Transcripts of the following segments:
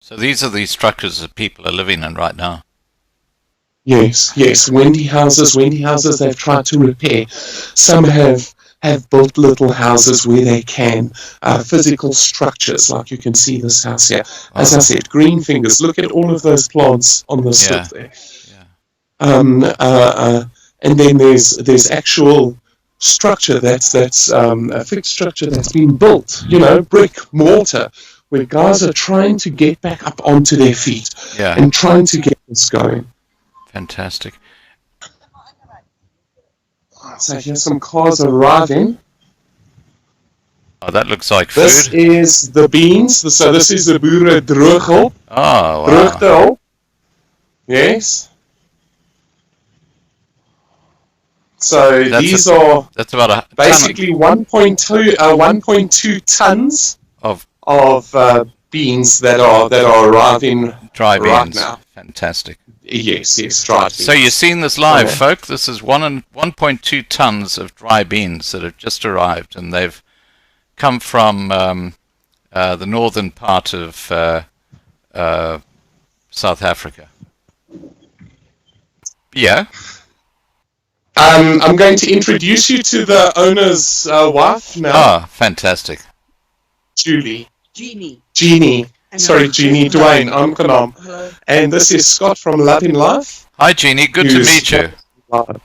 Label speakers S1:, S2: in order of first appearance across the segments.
S1: So these are the structures that people are living in right now.
S2: Yes, yes. Wendy houses they've tried to repair. Some have built little houses where they can, physical structures, like you can see this house here. As I said, green fingers. Look at all of those plants on the strip there. Yeah. And then there's actual structure that's a fixed structure that's been built, brick, mortar, where guys are trying to get back up onto their feet and trying to get this going.
S1: Fantastic.
S2: So here's some cars arriving.
S1: Oh, that looks like food.
S2: This is the beans. So this is the boere drooghulp.
S1: Oh, wow.
S2: Droogtehulp. Yes. So that's about basically 1.2 tons of beans that are arriving
S1: dry beans
S2: right now.
S1: Fantastic.
S2: Yes, dry beans.
S1: So you've seen this live, folk. This is 1.2 tons of dry beans that have just arrived, and they've come from the northern part of South Africa. Yeah.
S2: I'm going to introduce you to the owner's wife now.
S1: Ah, fantastic.
S2: Jeannie. Sorry, Jeannie. Dwayne, I'm Kanam. And this is Scott from Love in Life.
S1: Hi, Jeannie. Good to meet you.
S3: And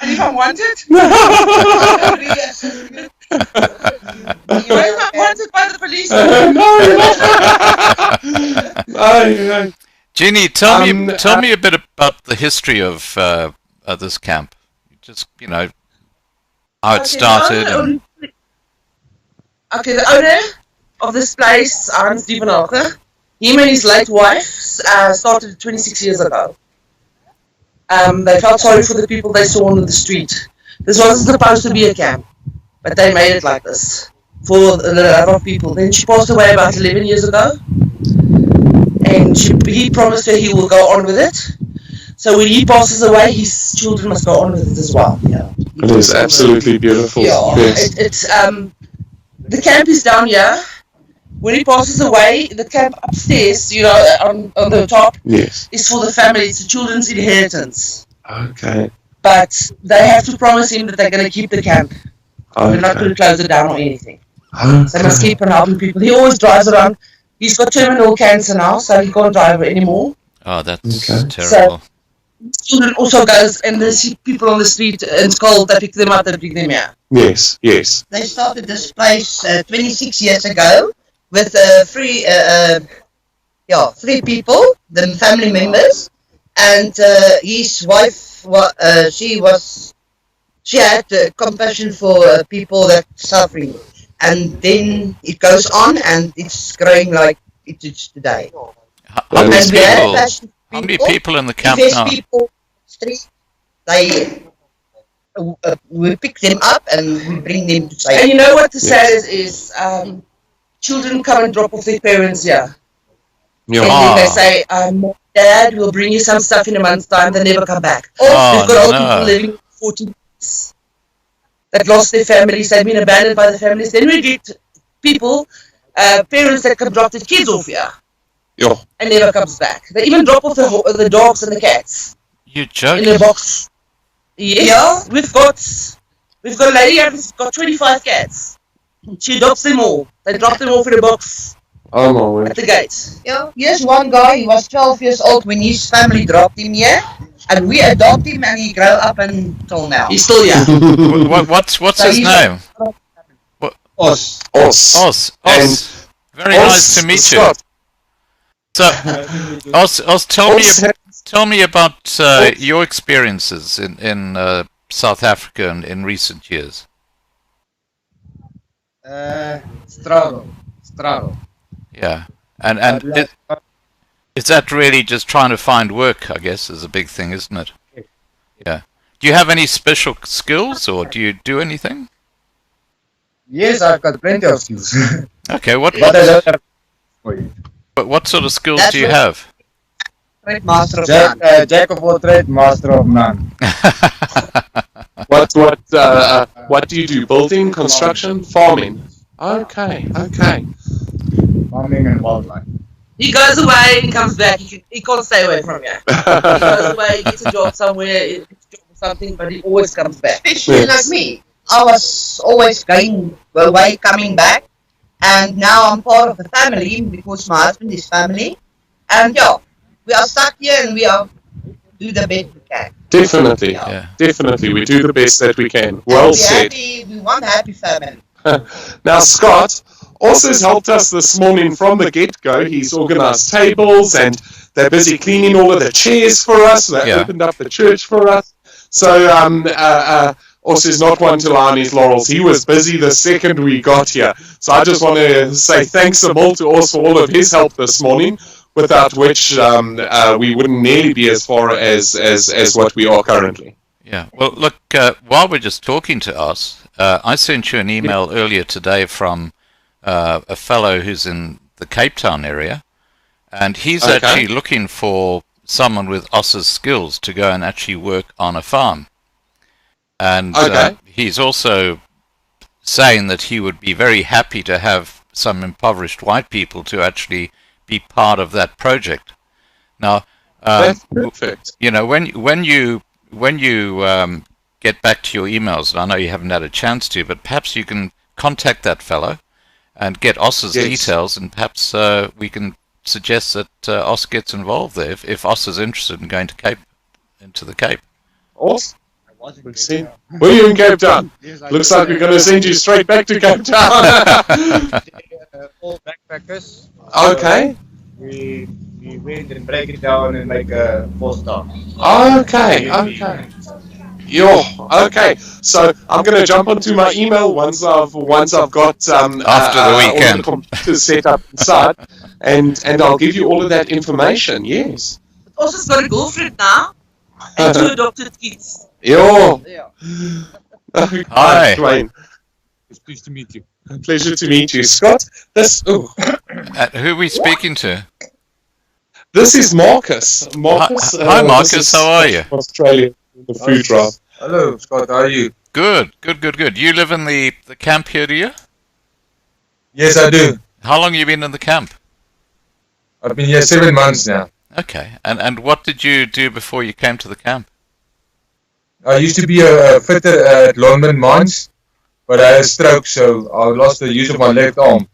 S3: if I'm wanted? If I'm wanted by the police?
S2: No.
S1: Jeannie, tell me a bit about the history of this camp. Just, how it started.
S3: Okay, the owner of this place, Hans Dievenage, him and his late wife started 26 years ago. They felt sorry for the people they saw on the street. This wasn't supposed to be a camp, but they made it like this for a lot of people. Then she passed away about 11 years ago, and he promised her he will go on with it. So when he passes away, his children must go on with it as well. Yeah.
S2: It is absolutely beautiful.
S3: Yeah, yes. The camp is down here. When he passes away, the camp upstairs, on the top, is for the family. It's the children's inheritance.
S2: Okay.
S3: But they have to promise him that they're going to keep the camp. Okay. They're not going to close it down or anything. Okay. So they must keep on helping people. He always drives around. He's got terminal cancer now, so he can't drive anymore.
S1: Oh, that's terrible.
S3: So, children also goes and they see people on the street and call, they pick them up, they pick them here.
S2: Yes.
S4: They started this place 26 years ago with three people, the family members, and his wife. She had compassion for people that suffering, and then it goes on and it's growing like it is today.
S1: How many people in the camp now?
S4: People, we pick them up and we bring them to safety.
S3: And you know what the saddest is? Children come and drop off their parents here. Yeah. And then they say, Dad, we'll bring you some stuff in a month's time. They never come back. We've got old people living 40 years that lost their families. They've been abandoned by the families. Then we get people, parents that can drop their kids off here.
S2: Yeah.
S3: And never comes back. They even drop off the dogs and the cats.
S1: You're joking?
S3: In a box. Yes. Yeah. We've got a lady who's got 25 cats. She adopts them all. They drop them off in a box.
S2: Oh my word.
S3: At the gates.
S4: Yeah. Here's one guy, he was 12 years old when his family dropped him here. And we adopted him and he grew up until now.
S3: He's still here.
S1: What's his name?
S2: Os.
S1: Very nice to meet you. So, Os, tell me about your experiences in South Africa in recent years.
S5: Struggle.
S1: Yeah, and is that really just trying to find work? I guess is a big thing, isn't it? Yeah. Do you have any special skills, or do you do anything?
S5: Yes, I've got plenty of skills.
S1: Okay, what sort of skills do you have?
S4: Master of none.
S5: Jack of all trades, master of none.
S2: What do you do? Building, construction, farming? Okay.
S5: farming and wildlife.
S3: He goes away and he comes back. He can't stay away from you. He goes away, gets a job somewhere, gets a job or something, but he always comes back.
S4: Especially like me. I was always going away, coming back, and now I'm part of the family because my husband is family. And yeah, we are stuck here and we are do the best we can.
S2: Definitely.
S1: Yeah.
S2: Definitely. We do the best that we can. Well said.
S4: We want a happy family.
S2: Now, Scott also has helped us this morning from the get-go. He's organised tables and they're busy cleaning all of the chairs for us. They opened up the church for us. So, also is not one to lie on his laurels. He was busy the second we got here. So I just want to say thanks a mil to us for all of his help this morning, without which we wouldn't nearly be as far as what we are currently.
S1: Yeah. Well, look, while we're just talking to us, I sent you an email earlier today from a fellow who's in the Cape Town area, and he's actually looking for someone with Os's skills to go and actually work on a farm. And he's also saying that he would be very happy to have some impoverished white people to actually be part of that project. Now,
S2: that's perfect.
S1: You know, when you get back to your emails, and I know you haven't had a chance to, but perhaps you can contact that fellow and get Os's details, and perhaps we can suggest that Os gets involved there if Os is interested in going to into the Cape.
S2: Awesome. Were you in Cape Town? Looks like we're going to send you straight back to Cape Town.
S5: All backpackers.
S2: Okay.
S5: We went and break it down and make a 4-star.
S2: Okay. Okay. So I'm going to jump onto my email once I've got
S1: after the weekend
S2: all the computers set up inside, and I'll give you all of that information. Yes.
S3: Also, got a girlfriend now and 2 adopted kids.
S2: Yo.
S1: Hi.
S2: Dwayne.
S5: It's pleased to meet you.
S2: Pleasure to meet you, Scott.
S1: Who are we speaking to?
S2: This is Marcus. Marcus.
S1: Hi, Marcus. How are you?
S2: Australia, the food drive.
S5: Hello, Scott. How are you?
S1: Good. You live in the camp here, do you?
S5: Yes, I do.
S1: How long have you been in the camp?
S5: I've been here 7 months now.
S1: Okay. And what did you do before you came to the camp?
S5: I used to be a fitter at London Mines, but I had a stroke, so I lost the use of my left arm.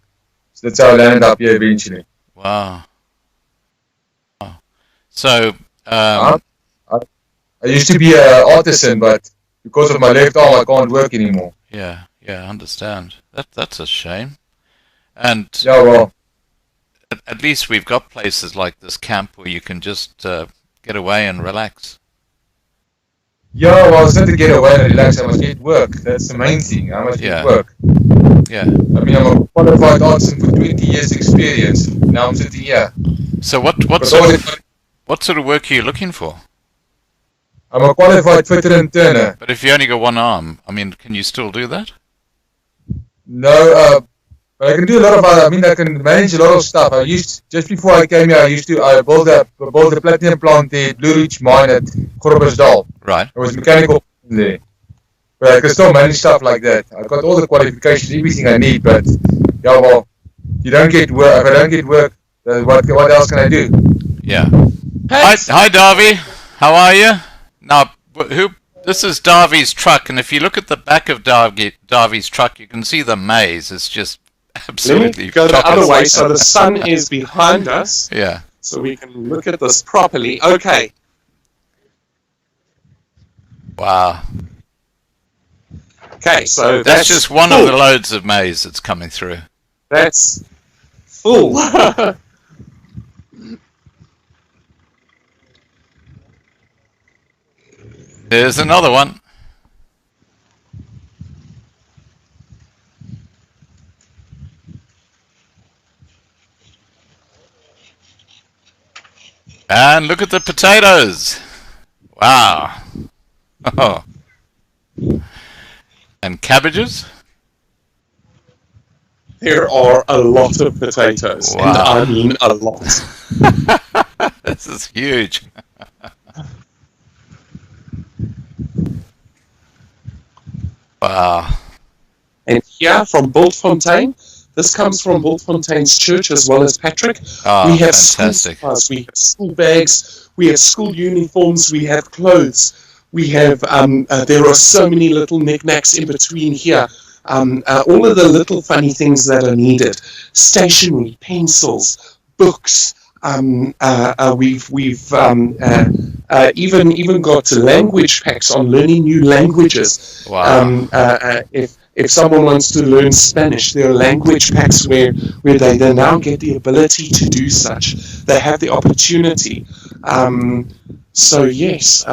S5: So that's how I landed up here eventually.
S1: Wow. So,
S5: I used to be an artisan, but because of my left arm, I can't work anymore.
S1: Yeah, I understand. That's a shame. And
S5: yeah, well,
S1: at least we've got places like this camp where you can just get away and relax.
S5: Yeah, well, it's not to get away and relax. I must get work. That's the main thing. I must get work.
S1: Yeah.
S5: I mean, I'm a qualified artisan for 20 years experience. Now I'm sitting here.
S1: So what sort of work are you looking for?
S5: I'm a qualified fitter and turner.
S1: But if you only got one arm, I mean, can you still do that?
S5: No, but I can do a lot of other. I mean, I can manage a lot of stuff. Just before I came here, I built a platinum plant there, Blue Ridge mine at Groblersdal.
S1: Right.
S5: I was mechanical there. But I can still manage stuff like that. I've got all the qualifications, everything I need, but yeah, well, you don't get work. If I don't get work, what else can I do?
S1: Yeah. Hi, Darby. How are you? Now, this is Darby's truck, and if you look at the back of Darby's truck, you can see the maze. It's just absolutely.
S2: Let me go the other way, so the sun is behind us.
S1: Yeah.
S2: So we can look at this properly. Okay.
S1: Wow.
S2: Okay, so
S1: that's just one of the loads of maize that's coming through.
S2: That's full.
S1: There's another one. And look at the potatoes. Wow. Oh. And cabbages?
S2: There are a lot of potatoes.
S1: Wow.
S2: And I mean a lot.
S1: This is huge. Wow.
S2: And here from Bultfontein, This comes from Bultfontein's church as well as Patrick.
S1: Oh,
S2: We have
S1: fantastic.
S2: school supplies, we have school bags, we have school uniforms, we have clothes, we have, there are so many little knickknacks in between here. All of the little funny things that are needed. Stationery, pencils, books. We've even got language packs on learning new languages.
S1: Wow.
S2: If someone wants to learn Spanish, there are language packs where they now get the ability to do such. They have the opportunity. So yes,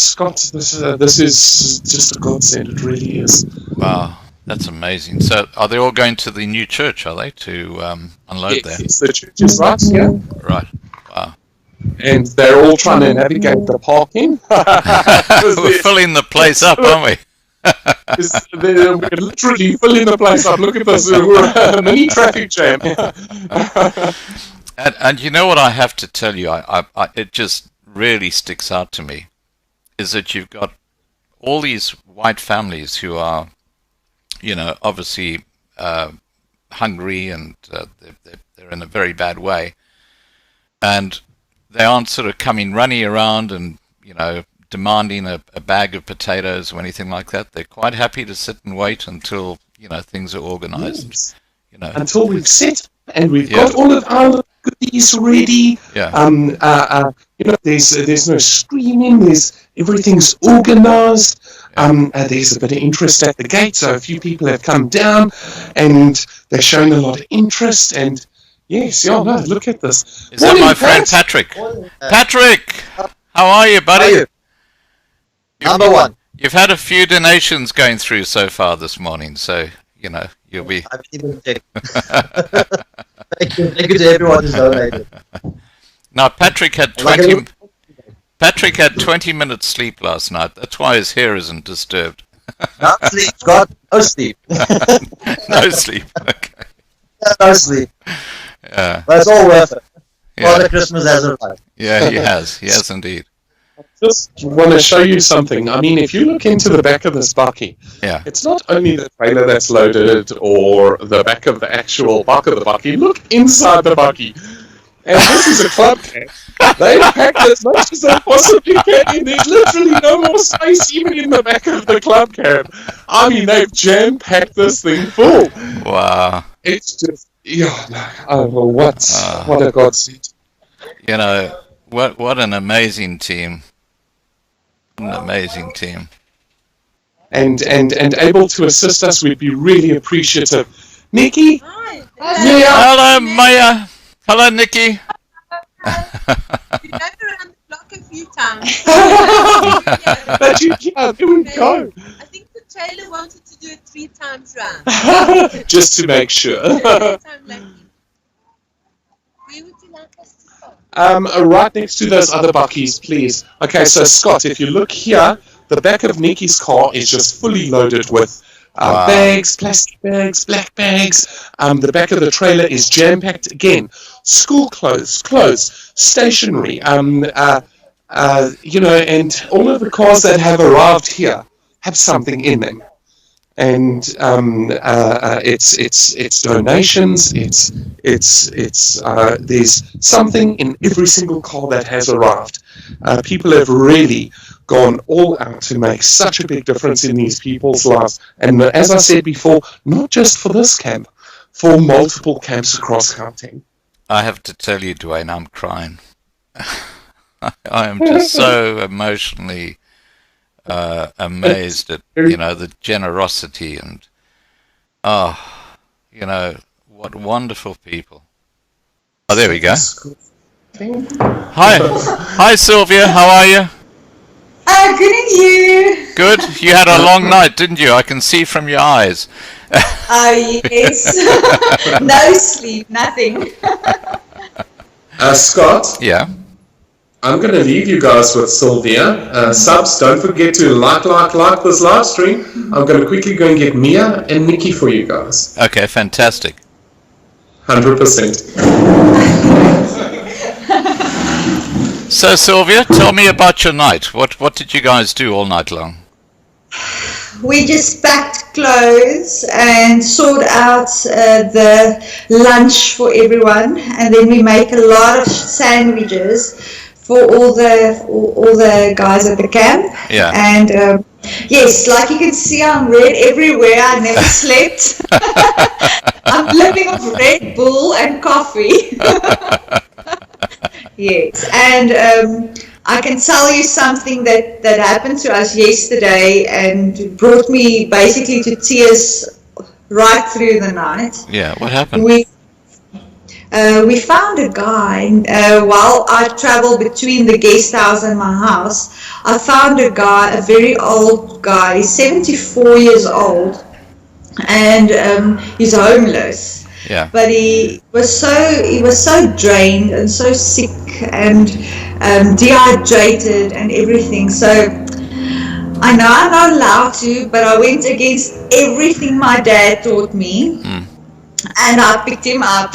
S2: Scott, this is just a godsend. It really is.
S1: Wow. That's amazing. So are they all going to the new church, are they, to unload there?
S2: Yes, the church is right here.
S1: Right. Wow.
S2: And they're all trying to navigate the parking.
S1: We're filling the place up, aren't we?
S2: We're literally filling the place up. Look at this. We're a mini traffic jam.
S1: And you know what I have to tell you, it just really sticks out to me, is that you've got all these white families who are, obviously hungry, and they're in a very bad way, and they aren't sort of coming running around and demanding a bag of potatoes or anything like that. They're quite happy to sit and wait until things are organised.
S2: Yes. Until we've set and we've got all of our goodies ready.
S1: Yeah.
S2: There's no screaming. Everything's organised. There's a bit of interest at the gate, so a few people have come down and they're showing a lot of interest. And yes, look at this.
S1: Is that my friend Patrick? Patrick, how are you, buddy?
S6: Number one.
S1: You've had a few donations going through so far this morning, so you'll be.
S6: I've even checked. Thank you to everyone who's donated.
S1: Now Patrick had 20 minutes sleep last night. That's why his hair isn't disturbed.
S6: No sleep, Scott. No sleep.
S1: No sleep. Okay.
S6: No sleep.
S1: Yeah.
S6: But it's all worth it.
S1: Yeah.
S6: Father Christmas has arrived.
S1: Yeah, he has. He has indeed.
S2: Just want to show you something. I mean, if you look into the back of this bakkie, it's not only the trailer that's loaded or the back of the actual back of the bakkie. Look inside the bakkie. And this is a club cab. They packed as much as they possibly can. There's literally no more space even in the back of the club cab. I mean, they've jam-packed this thing full.
S1: Wow.
S2: It's just, what a godsend.
S1: What an amazing team. An amazing team.
S2: And able to assist us, we'd be really appreciative. Nikki?
S7: Hi.
S2: Yeah.
S1: Hello, Maya. Hello, Nikki.
S7: We've gone around the block a few times.
S2: There we go.
S7: I think the trailer wanted to do it 3 times round.
S2: Just to make sure.
S7: Where would you like us to go?
S2: Right next to those other bakkies, please. Okay, so Scott, if you look here, the back of Nikki's car is just fully loaded with bags, plastic bags, black bags. The back of the trailer is jam-packed again. School clothes, stationery, and all of the cars that have arrived here have something in them. And it's donations. There's something in every single car that has arrived. People have really gone all out to make such a big difference in these people's lives. And as I said before, not just for this camp, for multiple camps across Gauteng.
S1: I have to tell you, Dwayne, I'm crying. I am just so emotionally amazed at the generosity and what wonderful people. Oh, there we go. Hi Sylvia, how are you?
S8: Good, and you?
S1: Good. You had a long night, didn't you? I can see from your eyes.
S8: Oh yes. No sleep, nothing.
S2: Scott?
S1: Yeah.
S2: I'm going to leave you guys with Sylvia. Subs, don't forget to like this live stream. I'm going to quickly go and get Mia and Nikki for you guys.
S1: Okay, fantastic.
S2: 100%.
S1: So Sylvia, tell me about your night. What did you guys do all night long?
S8: we just packed clothes and sort out the lunch for everyone, and then we make a lot of sandwiches for all the guys at the camp.
S1: Yeah.
S8: And yes, like you can see, I'm red everywhere. I never slept. I'm living off Red Bull and coffee. Yes, and I can tell you something that happened to us yesterday and brought me basically to tears right through the night.
S1: Yeah, what happened?
S8: We found a guy, while I traveled between the guest house and my house, I found a guy, a very old guy, he's 74 years old, and he's homeless.
S1: Yeah.
S8: But he was so drained and so sick and dehydrated and everything. So I know I'm not allowed to, but I went against everything my dad taught me, and I picked him up.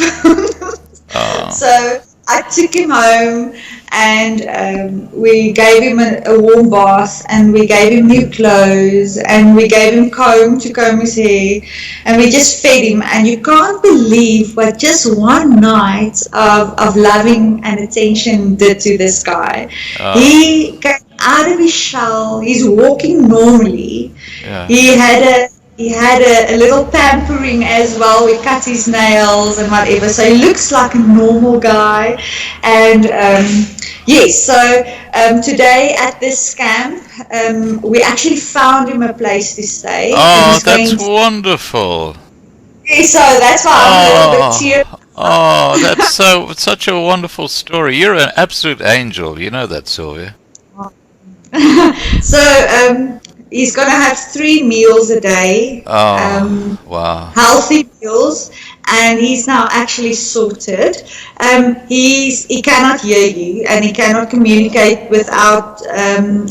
S8: So I took him home, and we gave him a warm bath, and we gave him new clothes, and we gave him comb to comb his hair, and we just fed him. And you can't believe what just one night of loving and attention did to this guy. He came out of his shell. He's walking normally.
S1: Yeah.
S8: He had a little pampering as well. We cut his nails and whatever. So he looks like a normal guy. And yes, so today at this camp, we actually found him a place to stay.
S1: Oh, that's wonderful.
S8: So that's why I'm a little bit teary.
S1: Oh, that's such a wonderful story. You're an absolute angel. You know that, Sylvia.
S8: So he's going to have 3 meals a day.
S1: Oh, wow.
S8: Healthy meals, and he's now actually sorted. He cannot hear you, and he cannot communicate without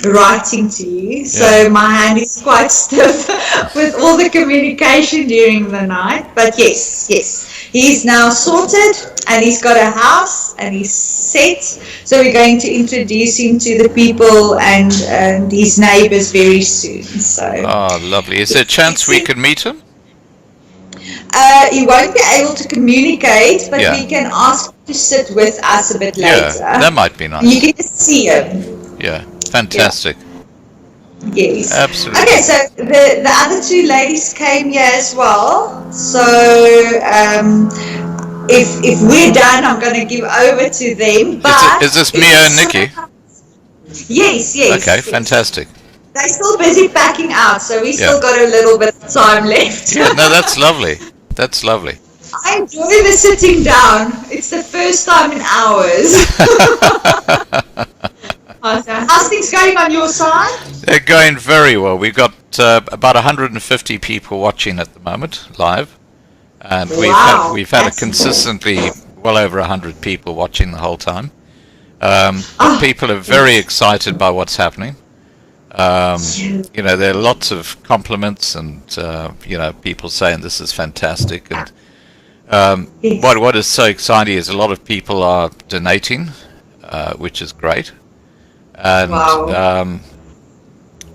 S8: writing to you. So my hand is quite stiff with all the communication during the night. But yes, he's now sorted, and he's got a house, and he's set. So we're going to introduce him to the people and his neighbors very soon. So.
S1: Oh, lovely. Is there a chance we could meet him?
S8: He won't be able to communicate, but we can ask him to sit with us a bit later.
S1: Yeah, that might be nice.
S8: You can just see him.
S1: Yeah, fantastic.
S8: Yeah. Yes.
S1: Absolutely.
S8: Okay, so the other 2 ladies came here as well. So if we're done, I'm going to give over to them. But
S1: is this Mia and Nikki?
S8: Yes.
S1: Okay, fantastic.
S8: They're still busy packing out, so we still got a little bit of time left.
S1: Yeah, no, that's lovely. That's lovely.
S8: I enjoy the sitting down. It's the first time in hours. How's things going on your side?
S1: They're going very well. We've got about 150 people watching at the moment, live. And we've had a consistently well over 100 people watching the whole time. People are very excited by what's happening. You know, there are lots of compliments and, you know, people saying this is fantastic. And what is so exciting is a lot of people are donating, which is great. And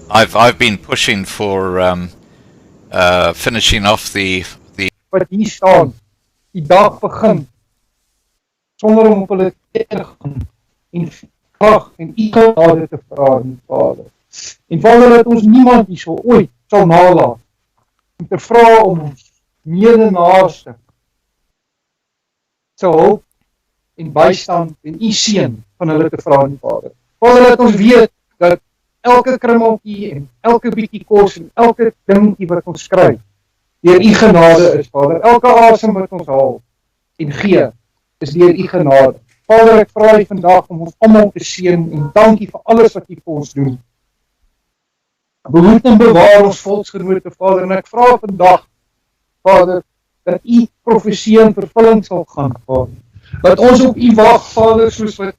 S1: I've been pushing for finishing off the
S9: wat hier staan, die dag begin, sonder om op hulle te gaan, en krag en u genade te vra, Vader. En Vader, dat ons niemand hier so ooit sal nalaat, om te vra om ons mede-naaste se hulp en bystand en u seën van hulle te vra, Vader. Vader, dat ons weet dat elke krummeltjie en elke bietjie kos en elke dingetjie wat ons kry, deur u genade is, Vader. Elke asem wat ons haal en gee, is deur u genade. Vader, ek vra u vandag om ons almal te seën en dankie vir alles wat u vir ons doen. Behoed en bewaar ons volksgenote, Vader, en ek vra vandag, Vader, dat u profesie in vervulling sal gaan, Vader. Dat ons op u wag, Vader, soos wat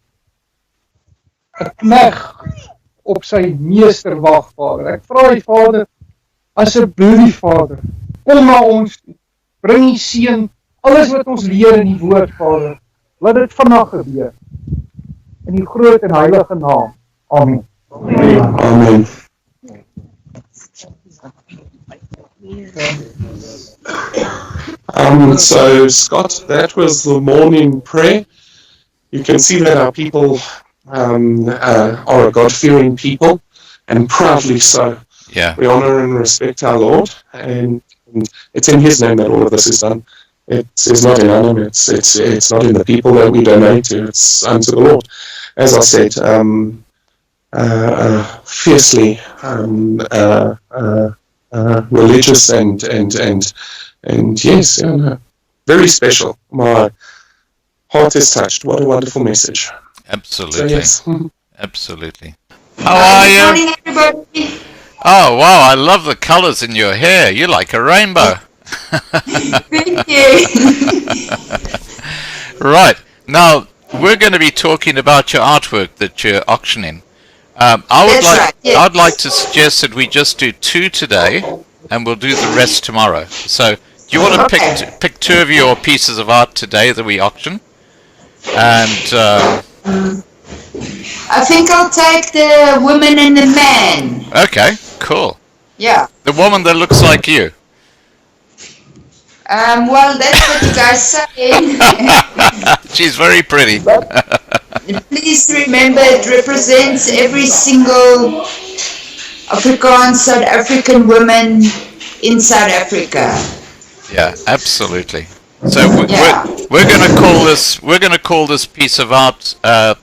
S9: 'n knegt op sy meester wag, Vader. Ek vra u, Vader, asseblief, Vader, kom na ons toe, bring die seën, alles wat ons leer in die woord, Vader, laat dit vandag gebeur, in die groot en heilige naam, Amen.
S2: Amen. So, Scott, that was the morning prayer. You can see that our people are a God-fearing people, and proudly so.
S1: Yeah.
S2: We honor and respect our Lord, and it's in His name that all of this is done. It's not in our name. It's not in the people that we donate to. It's unto the Lord. As I said, fiercely religious and yes, very special. My heart is touched. What a wonderful message.
S1: Absolutely.
S2: So, yes.
S1: Absolutely. How are you?
S8: Good morning, everybody.
S1: Oh, wow, I love the colors in your hair. You're like a rainbow.
S8: Thank you.
S1: Right. Now, we're going to be talking about your artwork that you're auctioning. I'd like to suggest that we just do 2 today, and we'll do the rest tomorrow. So, do you want to pick 2 of your pieces of art today that we auction? And
S8: I think I'll take the woman and the man.
S1: Okay, cool.
S8: Yeah.
S1: The woman that looks like you.
S8: Well, that's what you guys say.
S1: She's very pretty.
S8: Please remember, it represents every single Afrikaans South African woman in South Africa.
S1: Yeah, absolutely. So we're going to call this piece of art a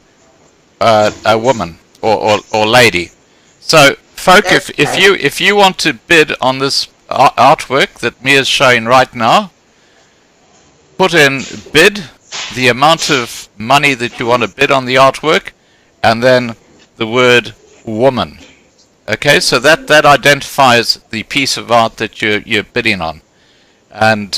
S1: woman or lady. So, folk, if you want to bid on this artwork that Mia's showing right now, put in bid, the amount of money that you want to bid on the artwork, and then the word woman. Okay, so that identifies the piece of art that you're bidding on, and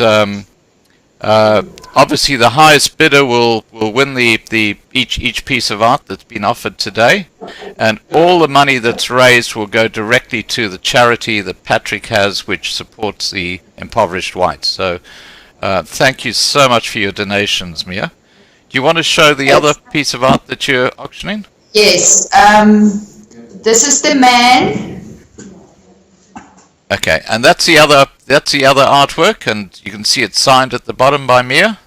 S1: obviously the highest bidder will win each piece of art that's been offered today, and all the money that's raised will go directly to the charity that Patrick has, which supports the impoverished whites. So thank you so much for your donations, Mia. Do you want to show the other piece of art that you're auctioning?
S8: Yes. This is the man.
S1: Okay, and that's the other artwork, and you can see it's signed at the bottom by Mia.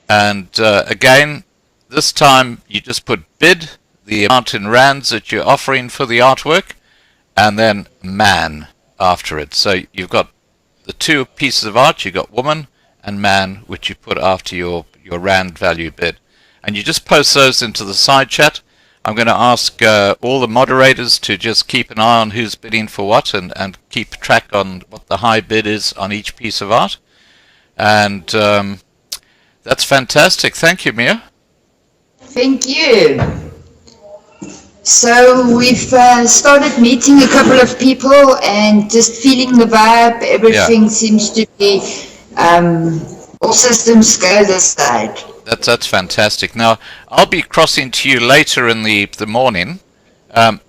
S1: And again, this time you just put bid, the amount in rands that you're offering for the artwork, and then man after it. So you've got the 2 pieces of art, you've got woman and man, which you put after your rand value bid. And you just post those into the side chat. I'm going to ask all the moderators to just keep an eye on who's bidding for what, and keep track on what the high bid is on each piece of art. And that's fantastic. Thank you, Mia.
S8: Thank you. So we've started meeting a couple of people and just feeling the vibe. Everything seems to be all systems go this side.
S1: That's fantastic. Now, I'll be crossing to you later in the morning.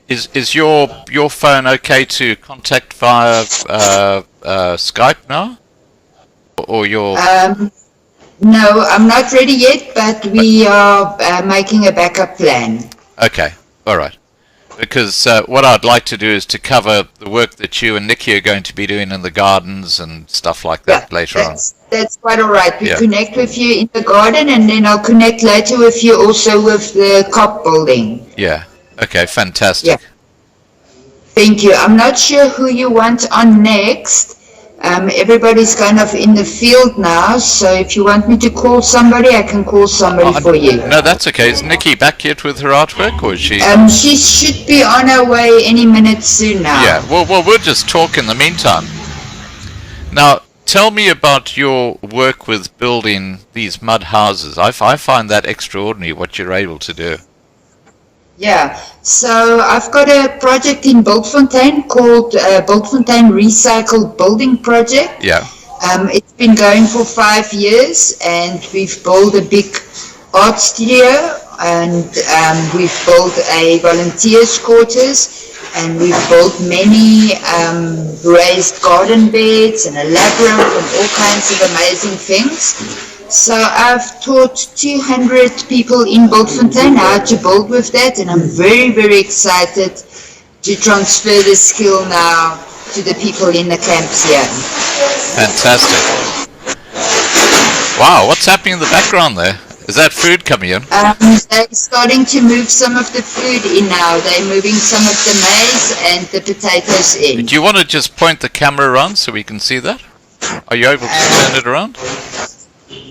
S1: Is your phone okay to contact via Skype now? Or your...
S8: No, I'm not ready yet, but we are making a backup plan.
S1: Okay, all right. Because what I'd like to do is to cover the work that you and Nikki are going to be doing in the gardens and stuff like that later on.
S8: That's quite all right. We connect with you in the garden, and then I'll connect later with you also with the COP building.
S1: Yeah. Okay, fantastic.
S8: Yeah. Thank you. I'm not sure who you want on next. Everybody's kind of in the field now, so if you want me to call somebody, I can call somebody for you.
S1: No, that's okay. Is Nikki back yet with her artwork, or is she...
S8: She should be on her way any minute soon now.
S1: Yeah, well, we'll just talk in the meantime. Now, tell me about your work with building these mud houses. I find that extraordinary, what you're able to do.
S8: Yeah, so I've got a project in Bultfontein called Bultfontein Recycled Building Project.
S1: Yeah.
S8: It's been going for 5 years, and we've built a big art studio, and we've built a volunteers quarters, and we've built many raised garden beds and a labyrinth and all kinds of amazing things. So I've taught 200 people in Bultfontein how to build with that, and I'm very, very excited to transfer the skill now
S10: to the people in the camps here.
S1: Fantastic. Wow, what's happening in the background there? Is that food coming in?
S10: They're starting to move some of the food in now. They're moving some of the maize and the potatoes in.
S1: Do you want to just point the camera around so we can see that? Are you able to turn it around?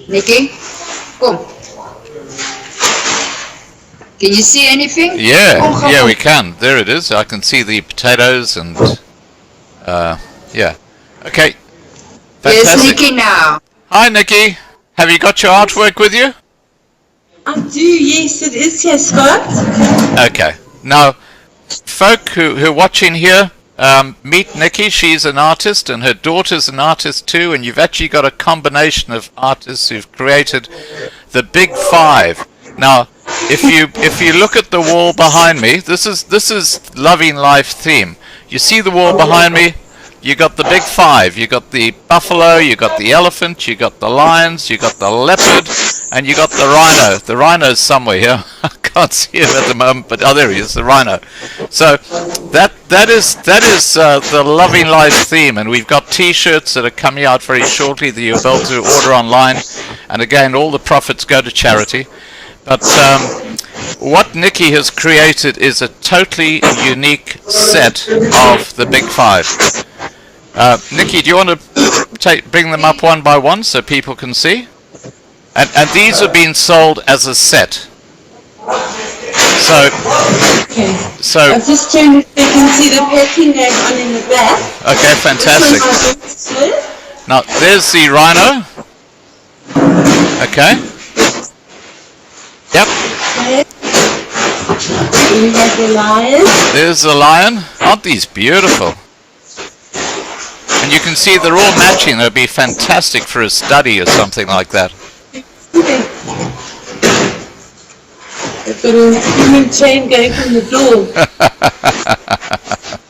S10: Nikki, come. Can you see anything?
S1: Yeah, we can. There it is. I can see the potatoes and yeah. Okay. Fantastic.
S10: Here's Nikki now.
S1: Hi, Nikki. Have you got your artwork with you?
S7: I do, yes, it is here, Scott.
S1: Okay. Now, folk who are watching here, meet Nikki. She's an artist, and her daughter's an artist too. And you've actually got a combination of artists who've created the Big Five. Now, if you look at the wall behind me, this is Loving Life theme. You see the wall behind me? You got the Big Five. You got the buffalo, you got the elephant, you got the lions, you got the leopard, and you got the rhino. The rhino's somewhere here. I can't see him at the moment, but oh, there he is, the rhino. So that is the Loving Life theme, and we've got T-shirts that are coming out very shortly that you'll be able to order online. And again, all the profits go to charity. But what Nikki has created is a totally unique set of the Big Five. Nikki, do you want to bring them up one by one so people can see? And these are being sold as a set. So
S7: I'm just trying to they can see the packing going on in the back.
S1: Okay, fantastic. Now there's the rhino. Okay. Yep.
S7: We have the lion.
S1: There's the lion. Aren't these beautiful? And you can see they're all matching. They'll be fantastic for a study or something like that.
S7: I've got a human chain going from the door.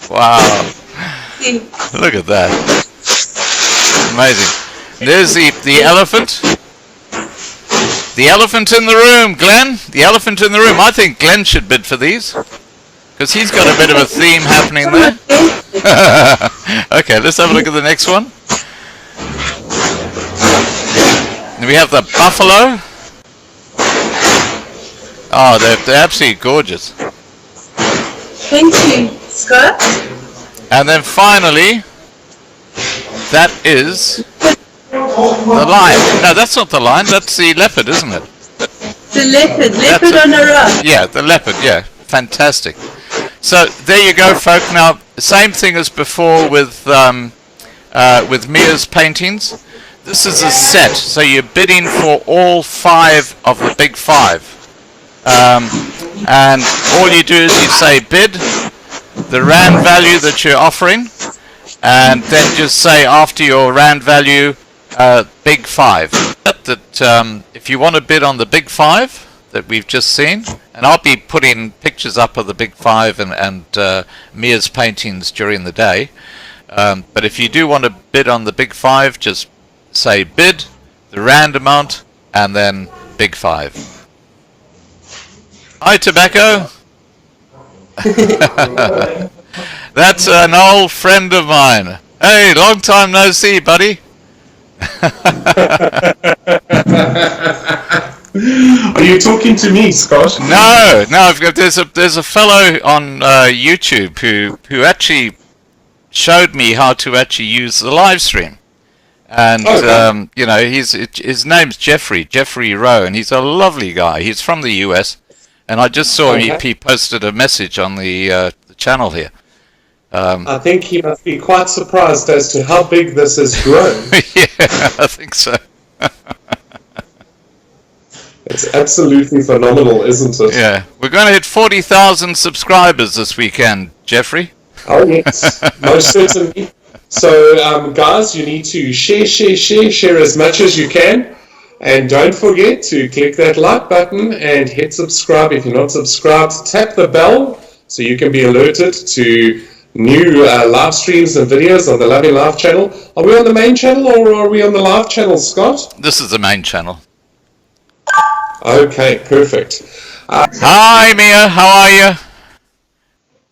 S1: Wow. Look at that. Amazing. There's the elephant. The elephant in the room, Glenn. The elephant in the room. I think Glenn should bid for these. Because he's got a bit of a theme happening there. Okay, let's have a look at the next one. We have the buffalo. Oh, they're absolutely gorgeous.
S7: Thank you, Scott.
S1: And then finally, that is the lion. No, that's not the lion. That's the leopard, isn't it?
S7: The leopard. Leopard on a rock.
S1: Yeah, the leopard. Yeah, fantastic. So there you go, folk. Now, same thing as before with Mia's paintings. This is a set, so you're bidding for all 5 of the Big Five. And all you do is you say bid, the rand value that you're offering, and then just say after your rand value, Big Five. That if you want to bid on the Big Five that we've just seen, and I'll be putting pictures up of the Big Five and Mia's paintings during the day. But if you do want to bid on the Big Five, just say bid, the rand amount, and then Big Five. Hi, Tobacco. That's an old friend of mine. Hey, long time no see, buddy.
S2: Are you talking to me, Scott?
S1: No. There's a fellow on YouTube who actually showed me how to actually use the live stream, and you know, his name's Jeffrey Rowe, and he's a lovely guy. He's from the US, and I just saw he posted a message on the channel here.
S2: I think he must be quite surprised as to how big this has grown.
S1: Yeah, I think so.
S2: It's absolutely phenomenal, isn't it?
S1: Yeah, we're going to hit 40,000 subscribers this weekend, Jeffrey.
S2: Oh yes, most certainly. So guys, you need to share as much as you can, and don't forget to click that like button and hit subscribe if you're not subscribed. Tap the bell so you can be alerted to new live streams and videos on the Loving Life channel. Are we on the main channel or are we on the live channel, Scott?
S1: This is the main channel.
S2: Okay, perfect.
S1: Hi, Mia. How are you?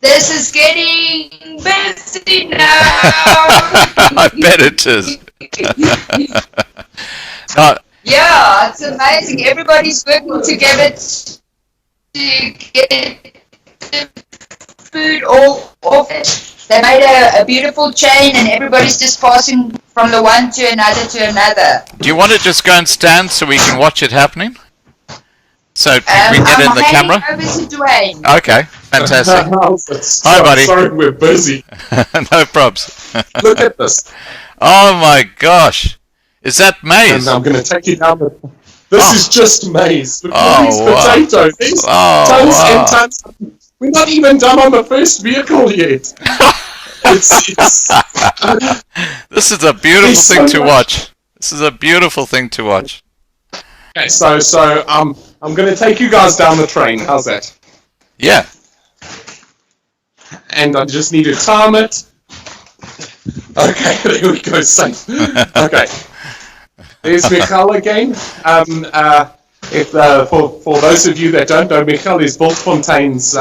S10: This is getting busy now.
S1: I bet it is.
S10: Yeah, it's amazing. Everybody's working together to get the food all off it. They made a beautiful chain, and everybody's just passing from the one to another.
S1: Do you want to just go and stand so we can watch it happening? So we get in the camera?
S10: Over to Dwayne.
S1: Okay, fantastic. Hi, buddy.
S2: Sorry, we're busy.
S1: No probs.
S2: Look at this.
S1: Oh my gosh. Is that maize?
S2: And I'm going to take you down the... This is just maize. Look at these
S1: wow.
S2: potatoes. These tons and tons. We're not even done on the first vehicle yet.
S1: This is a beautiful thing to watch. This is a beautiful thing to watch.
S2: Okay, so I'm going to take you guys down the train. How's that?
S1: Yeah.
S2: And I just need to time it. Okay, there we go. Safe. Okay. There's Michal again. For those of you that don't know, Michal is Bultfontein's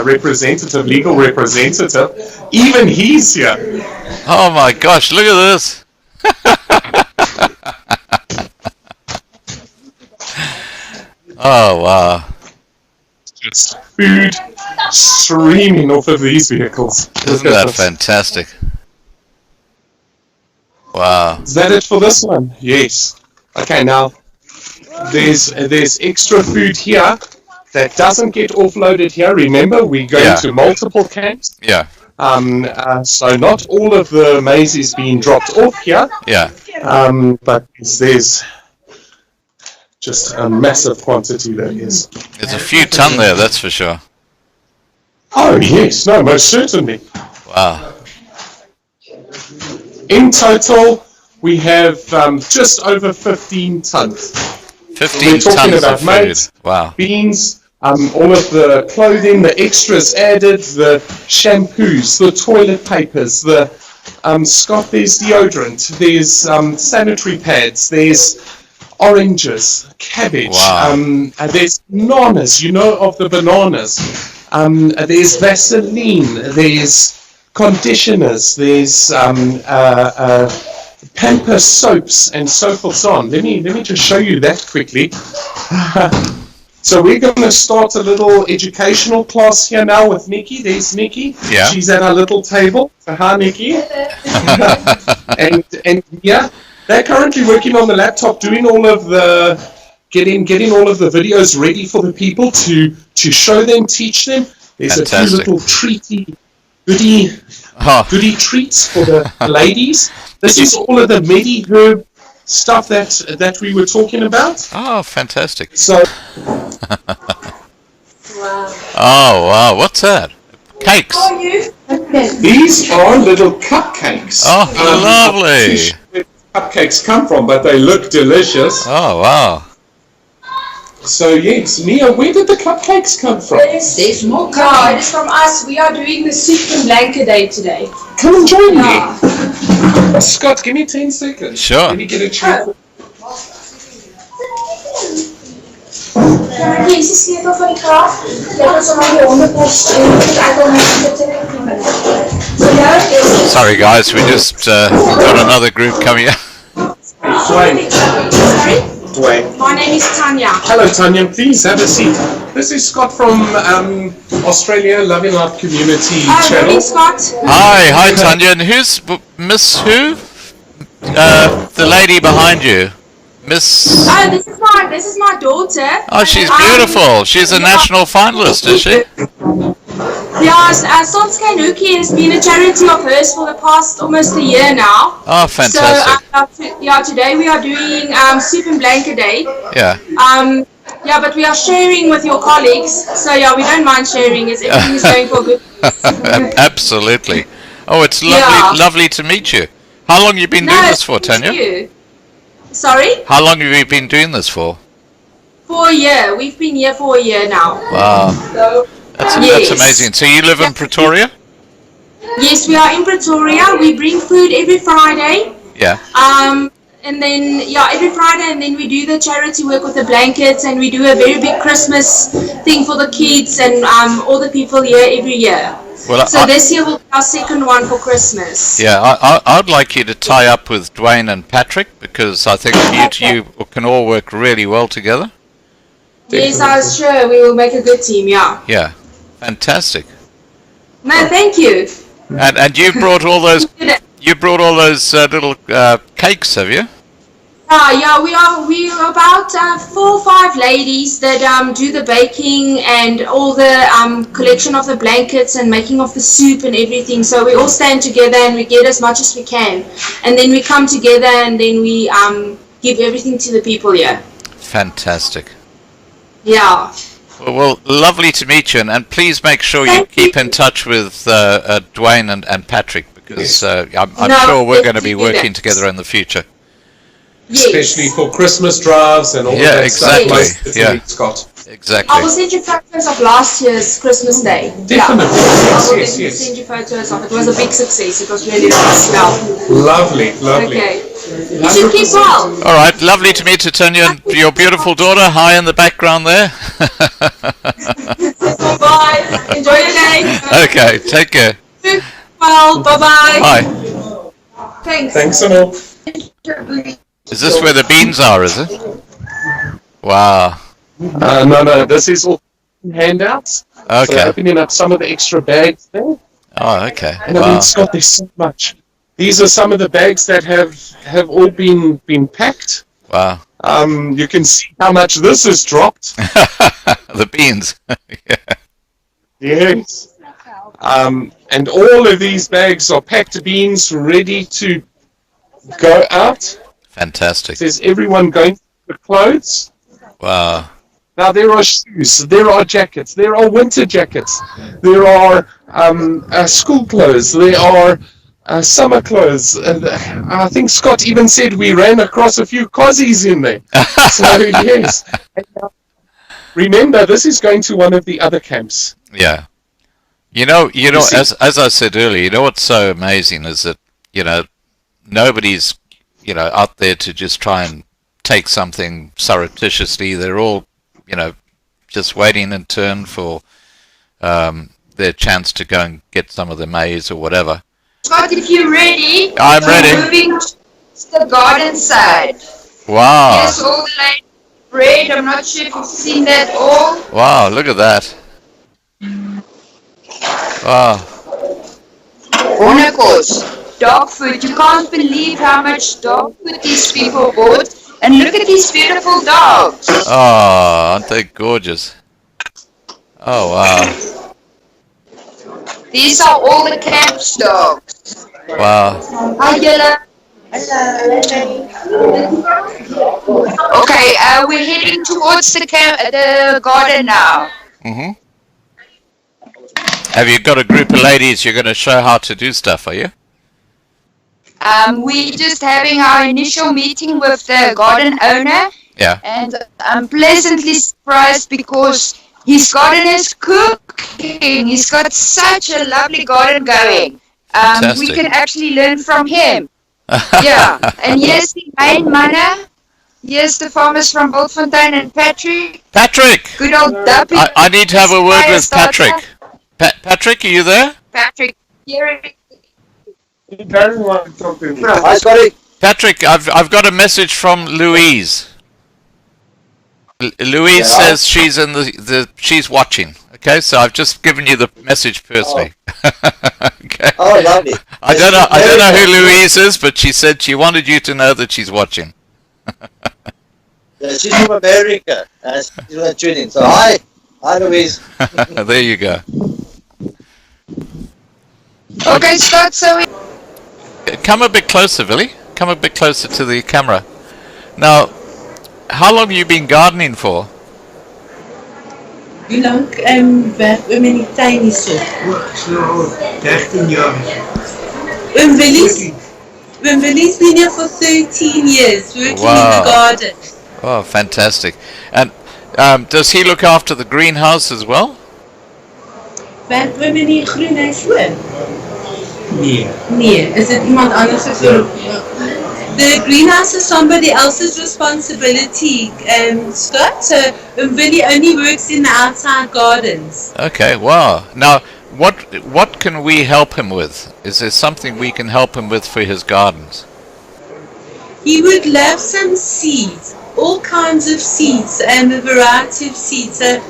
S2: representative, legal representative. Even he's here.
S1: Oh my gosh, look at this. Oh wow.
S2: Just food streaming off of these vehicles.
S1: Isn't that fantastic? Wow.
S2: Is that it for this one? Yes. Okay, now there's extra food here that doesn't get offloaded here. Remember, we're going to multiple camps.
S1: Yeah.
S2: So not all of the maize is being dropped off here.
S1: Yeah.
S2: But there's just a massive quantity that is.
S1: There's a few ton there, that's for sure.
S2: Oh yes, no, most certainly.
S1: Wow.
S2: In total, we have just over 15 tons.
S1: 15
S2: We're talking
S1: tons
S2: about
S1: of
S2: maize,
S1: food. Wow.
S2: beans, all of the clothing, the extras added, the shampoos, the toilet papers, the Scott, there's deodorant, there's sanitary pads, there's oranges, cabbage, there's bananas, you know of the bananas, there's Vaseline, there's conditioners, there's Pampers soaps and so forth on. Let me just show you that quickly. So we're going to start a little educational class here now with Nikki. There's Nikki.
S1: Yeah.
S2: She's at our little table. So hi, Nikki. and yeah, they're currently working on the laptop, doing all of the getting all of the videos ready for the people to show them, teach them. There's a few little treaty goodie treats for the ladies. This is all of the MediHerb stuff that we were talking about.
S1: Oh, fantastic.
S2: So,
S7: Wow.
S1: Oh, wow. What's that? Cakes.
S7: How are you?
S2: these are little cupcakes.
S1: Oh, lovely.
S2: Where cupcakes come from, but they look delicious.
S1: Oh, wow.
S2: So yes, Mia, where did the cupcakes come from?
S10: There's more
S7: No, it is from us. We are doing the soup and blanket day today.
S2: Come and join
S7: Yeah.
S2: me. Scott, give me 10 seconds.
S1: Sure.
S2: Let me get a chair.
S7: Ja, hier is die sleutel van die krag. Jy het sommer die hondenpost en ek wil my sit. So ja, is
S1: Sorry, guys. We just got another group coming up.
S2: Dwayne.
S7: Sorry?
S2: Dwayne.
S7: My name is Tanya.
S2: Hello, Tanya. Please have a seat. This is Scott from Australia, Loving Life Community Channel.
S7: Morning, Scott.
S1: Hi, Tanya. And who's Miss who? The lady behind you. Miss...
S7: Oh, this is my daughter.
S1: Oh, she's beautiful. She's a national finalist, is she?
S7: Yeah, Sonske Nuki has been a charity of hers for the past almost a year now.
S1: Oh, fantastic.
S7: So, today we are doing soup and blanket day.
S1: Yeah.
S7: Yeah, but we are sharing with your colleagues. So yeah, we don't mind sharing as everything is going for good.
S1: Absolutely. Oh, it's lovely to meet you. How long have you been doing this for, Tanya?
S7: You. Sorry?
S1: How long have you been doing this for?
S7: For a year. We've been here for a year now.
S1: Wow. That's amazing. So you live in Pretoria?
S7: Yes, we are in Pretoria. We bring food every Friday.
S1: Yeah.
S11: And then, yeah, every Friday, and then we do the charity work with the blankets, and we do a very big Christmas thing for the kids and all the people here every year.
S1: Well,
S11: so this year will be our second one for Christmas.
S1: Yeah, I'd like you to tie up with Dwayne and Patrick, because I think you can all work really well together.
S11: Yes, I'm sure we will make a good team, yeah.
S1: Yeah, fantastic.
S11: No, thank you.
S1: And you brought all those little cakes, have you?
S11: Yeah, we are about 4 or 5 ladies that do the baking and all the collection of the blankets and making of the soup and everything. So we all stand together and we get as much as we can, and then we come together and then we give everything to the people here.
S1: Fantastic.
S11: Yeah.
S1: Well, lovely to meet you, and please make sure you keep in touch with Dwayne and Patrick, because I'm sure we're going to be working together in the future.
S11: Yes.
S2: Especially for Christmas drives and all that
S1: exactly.
S2: stuff.
S1: Yeah,
S2: Scott.
S1: Exactly.
S11: I will send you photos of last year's Christmas Day.
S2: Definitely.
S11: I will definitely send you photos of it. It was a big success. It was really nice.
S2: Lovely, lovely.
S11: Okay. You should keep well.
S1: All right, lovely to meet you, Tanya, and your beautiful daughter, high in the background there.
S11: Bye. Enjoy your day.
S1: Okay, take care.
S11: Well, bye-bye.
S1: Bye.
S11: Thanks.
S2: Thanks a lot.
S1: Is this where the beans are, is it? Wow.
S2: No, this is all handouts.
S1: Okay.
S2: So opening up some of the extra bags there.
S1: Oh, okay.
S2: And I mean, Scott, there's so much. These are some of the bags that have all been packed.
S1: Wow.
S2: You can see how much this has dropped.
S1: The beans. Yeah.
S2: Yes. And all of these bags are packed beans ready to go out.
S1: Fantastic.
S2: It says everyone going for the clothes.
S1: Wow.
S2: Now there are shoes, there are jackets, there are winter jackets, there are school clothes, there are summer clothes. I think Scott even said we ran across a few cozies in there. So yes. Remember, this is going to one of the other camps.
S1: Yeah. You know, as I said earlier, you know what's so amazing is that, nobody's, out there to just try and take something surreptitiously. They're all, just waiting in turn for their chance to go and get some of the maize or whatever.
S10: Scott, if you're ready,
S1: I'm ready.
S10: Moving to the garden side.
S1: Wow.
S10: Yes, all the ladies bread. I'm not sure if you've seen that all.
S1: Wow, look at that. Wow.
S10: And of course, dog food. You can't believe how much dog food these people bought. And look at these beautiful dogs.
S1: Oh, aren't they gorgeous? Oh, wow.
S10: These are all the camp's dogs.
S1: Wow.
S10: Hi, Yella. Okay, we're heading towards the garden now.
S1: Mm-hmm. Have you got a group of ladies you're going to show how to do stuff, are you?
S10: We're just having our initial meeting with the garden owner.
S1: Yeah.
S10: And I'm pleasantly surprised because his garden is cooking. He's got such a lovely garden going. We can actually learn from him. Yeah. And here's the main manna. Here's the farmers from Bultfontein and Patrick.
S1: Patrick!
S10: Good old Duppy.
S1: I need to have a word with Patrick. Patrick, are you there?
S10: Patrick, here.
S9: He doesn't want to talk to me.
S6: Hi, Scotty.
S1: Patrick, I've got a message from Louise. Louise says she's in she's watching. Okay, so I've just given you the message personally. Okay.
S6: Oh, lovely.
S1: I don't know who Louise is, but she said she wanted you to know that she's watching.
S6: Yeah, she's from America. She's going to tune in. So hi Louise.
S1: There you go.
S10: Okay, Scott, so
S1: come a bit closer, Billy. Come a bit closer to the camera. Now, how long have you been gardening for?
S12: Hoe lank werk oom in die tuin hierso?
S9: So 13 jaar.
S12: Oom Willie's been here for 13 years working in the garden.
S1: Oh, fantastic. And does he look after the greenhouse as well?
S12: Werk oom in die groenhuis ook?
S9: Nee.
S12: Nee, is dit iemand anders as oom? the greenhouse is somebody else's responsibility, Scott. So Billy only works in the outside gardens.
S1: Okay, wow. Now, what can we help him with? Is there something we can help him with for his gardens?
S12: He would love some seeds, all kinds of seeds, and a variety of seeds. So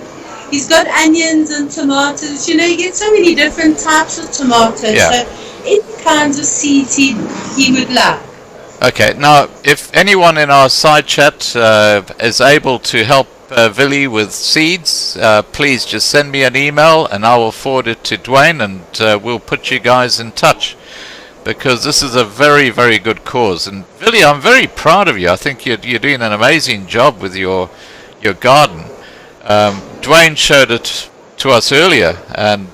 S12: he's got onions and tomatoes. You know, you get so many different types of tomatoes.
S1: Yeah.
S12: So any kinds of seeds he would like.
S1: Okay, now, if anyone in our side chat is able to help Willie with seeds, please just send me an email and I will forward it to Dwayne, and we'll put you guys in touch, because this is a very, very good cause. And Willie, I'm very proud of you. I think you're doing an amazing job with your garden. Dwayne showed it to us earlier, and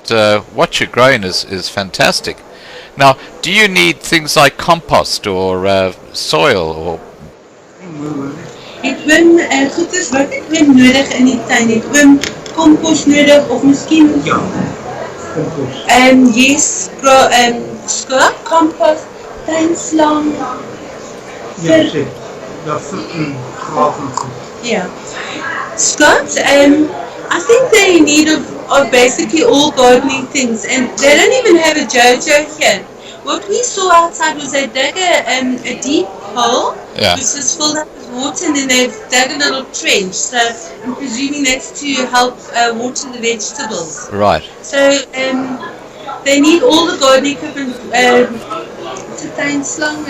S1: what you're growing is fantastic. Now, do you need things like compost or soil or?
S12: Het oom goed is wat het oom nodig in die tuin? Het oom kompos nodig of miskien?
S9: Ja, kompos.
S12: Yes, Scott, compost, tuinslang.
S9: Ja, sê. Dat graaf en goed.
S12: Yeah. Scott, I think they're in need of basically all gardening things, and they don't even have a JoJo here. What we saw outside was they dug a deep hole,
S1: Yeah.
S12: which was filled up with water, and then they've dug a little trench. So I'm presuming that's to help water the vegetables.
S1: Right.
S12: So they need all the gardening equipment. What's a tuinslang?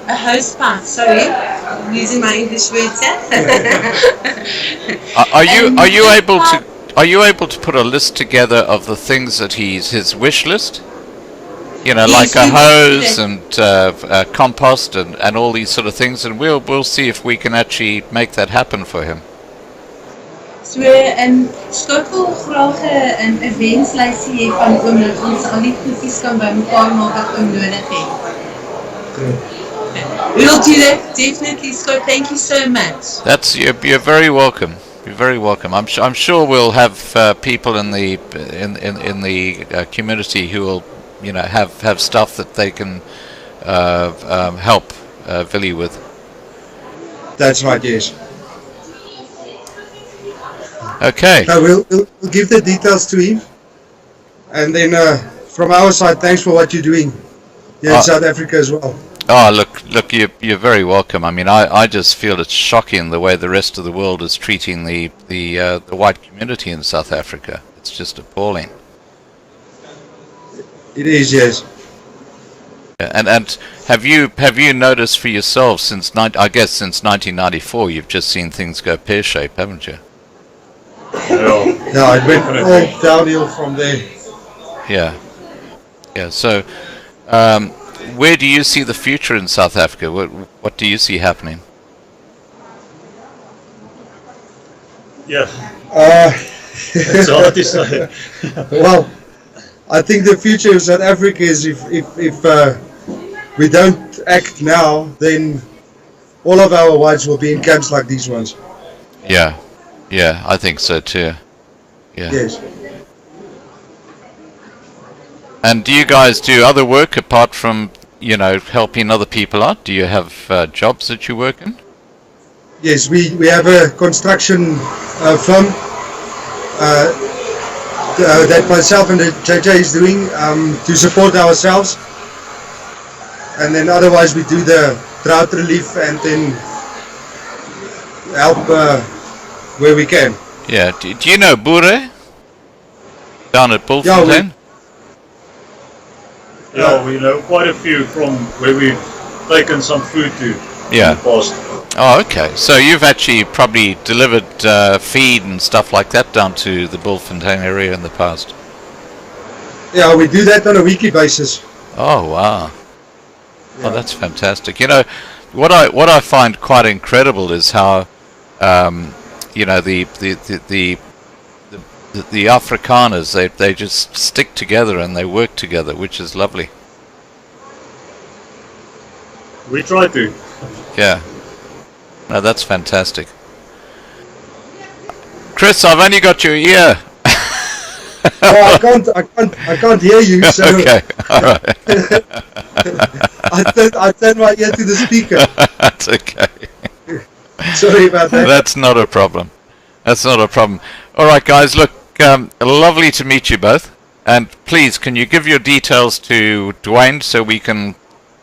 S12: A hose pipe. Sorry, I'm using my English words here.
S1: Are you able to put a list together of the things that his wish list? You know,
S12: Yes,
S1: like a
S12: we will do
S1: hose
S12: that.
S1: and compost and all these sort of things, and we'll see if we can actually make that happen for him.
S12: So, Scott wil graag 'n wenslysie hê van oom dat ons al die goedjies kan bymekaar maak wat oom nodig het. We'll do that definitely, Scott. Thank you so much.
S1: That's you're very welcome. You're very welcome. I'm sure we'll have people in the community who will, you know, have stuff that they can help Willie with.
S13: That's right, yes.
S1: Okay.
S13: So we'll give the details to him, and then from our side, thanks for what you're doing here in South Africa as well.
S1: Oh, look, you're very welcome. I mean, I just feel it's shocking the way the rest of the world is treating the white community in South Africa. It's just appalling.
S13: It is, yes.
S1: And have you noticed for yourself since 1994 you've just seen things go pear-shaped, haven't you?
S13: No, it went all downhill from there.
S1: Yeah. So, where do you see the future in South Africa? What do you see happening?
S14: Yeah. It's hard to say.
S13: Well, I think the future of South Africa is if we don't act now, then all of our whites will be in camps like these ones.
S1: Yeah, I think so too. Yeah.
S13: Yes.
S1: And do you guys do other work apart from, you know, helping other people out? Do you have jobs that you work in?
S13: Yes, we have a construction firm that myself and the JJ is doing to support ourselves, and then otherwise we do the drought relief and then help where we can.
S1: Yeah. Do you know Boere down at Bultfontein?
S14: Yeah, we know quite a few from where we've taken some food to in the past.
S1: Oh, okay. So you've actually probably delivered feed and stuff like that down to the Bultfontein area in the past.
S13: Yeah, we do that on a weekly basis.
S1: Oh, wow. Oh, that's fantastic. You know, what I find quite incredible is how, you know, the Afrikaners, they just stick together and they work together, which is lovely.
S14: We try to.
S1: Yeah. No, that's fantastic. Chris, I've only got your ear.
S13: Oh, I can't hear you. So.
S1: Okay. All right.
S13: I turned my ear to the speaker.
S1: That's okay.
S13: Sorry about that.
S1: That's not a problem. That's not a problem. All right, guys. Look, lovely to meet you both. And please, can you give your details to Dwayne so we can,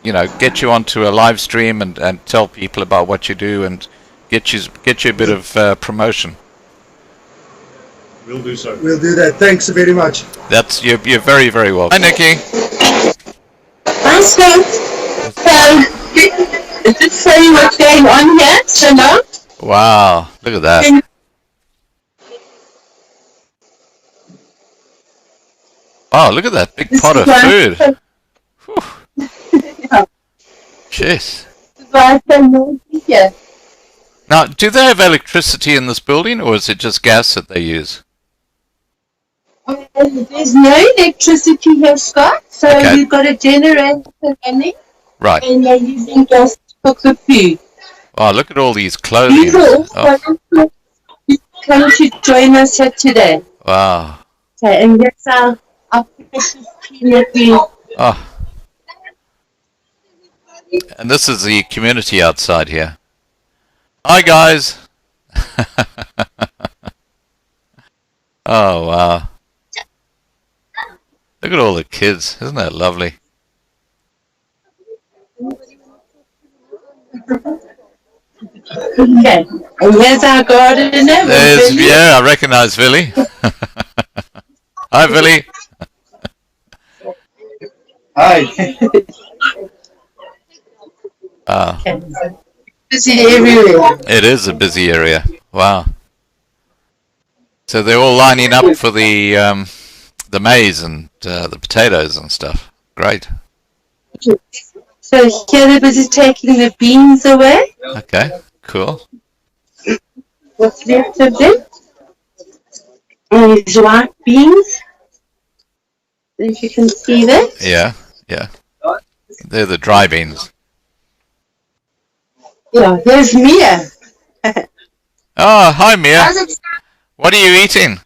S1: get you onto a live stream and tell people about what you do and get you a bit of promotion.
S14: We'll do so.
S13: We'll do that. Thanks very much.
S1: You're very, very welcome. Hi, Nikki.
S12: Hi, Scott. Is it saying what's going on here? So no?
S1: Wow, look at that. Oh, look at that big pot of food. Jeez. Now, do they have electricity in this building, or is it just gas that they use?
S12: There's no electricity here, Scott. So you've got a generator running.
S1: Right.
S12: And they're using gas to cook the food.
S1: Oh, look at all these clothing.
S12: People come to join us here today.
S1: Wow.
S12: Okay, and that's our precious team that we...
S1: Oh. And this is the community outside here. Hi, guys. Oh, wow. Look at all the kids. Isn't that lovely?
S12: Okay, and here's our gardener.
S1: Yeah, I recognize Billy. Hi, Billy.
S13: Hi.
S12: Busy everywhere.
S1: It is a busy area. Wow. So they're all lining up for the maize and the potatoes and stuff. Great.
S12: So here they're busy taking the beans away.
S1: Okay, cool.
S12: What's left of them? And these white beans. If you can see that.
S1: Yeah, yeah. They're the dry beans.
S12: Yeah, here's Mia.
S1: Oh, hi, Mia. What are you eating?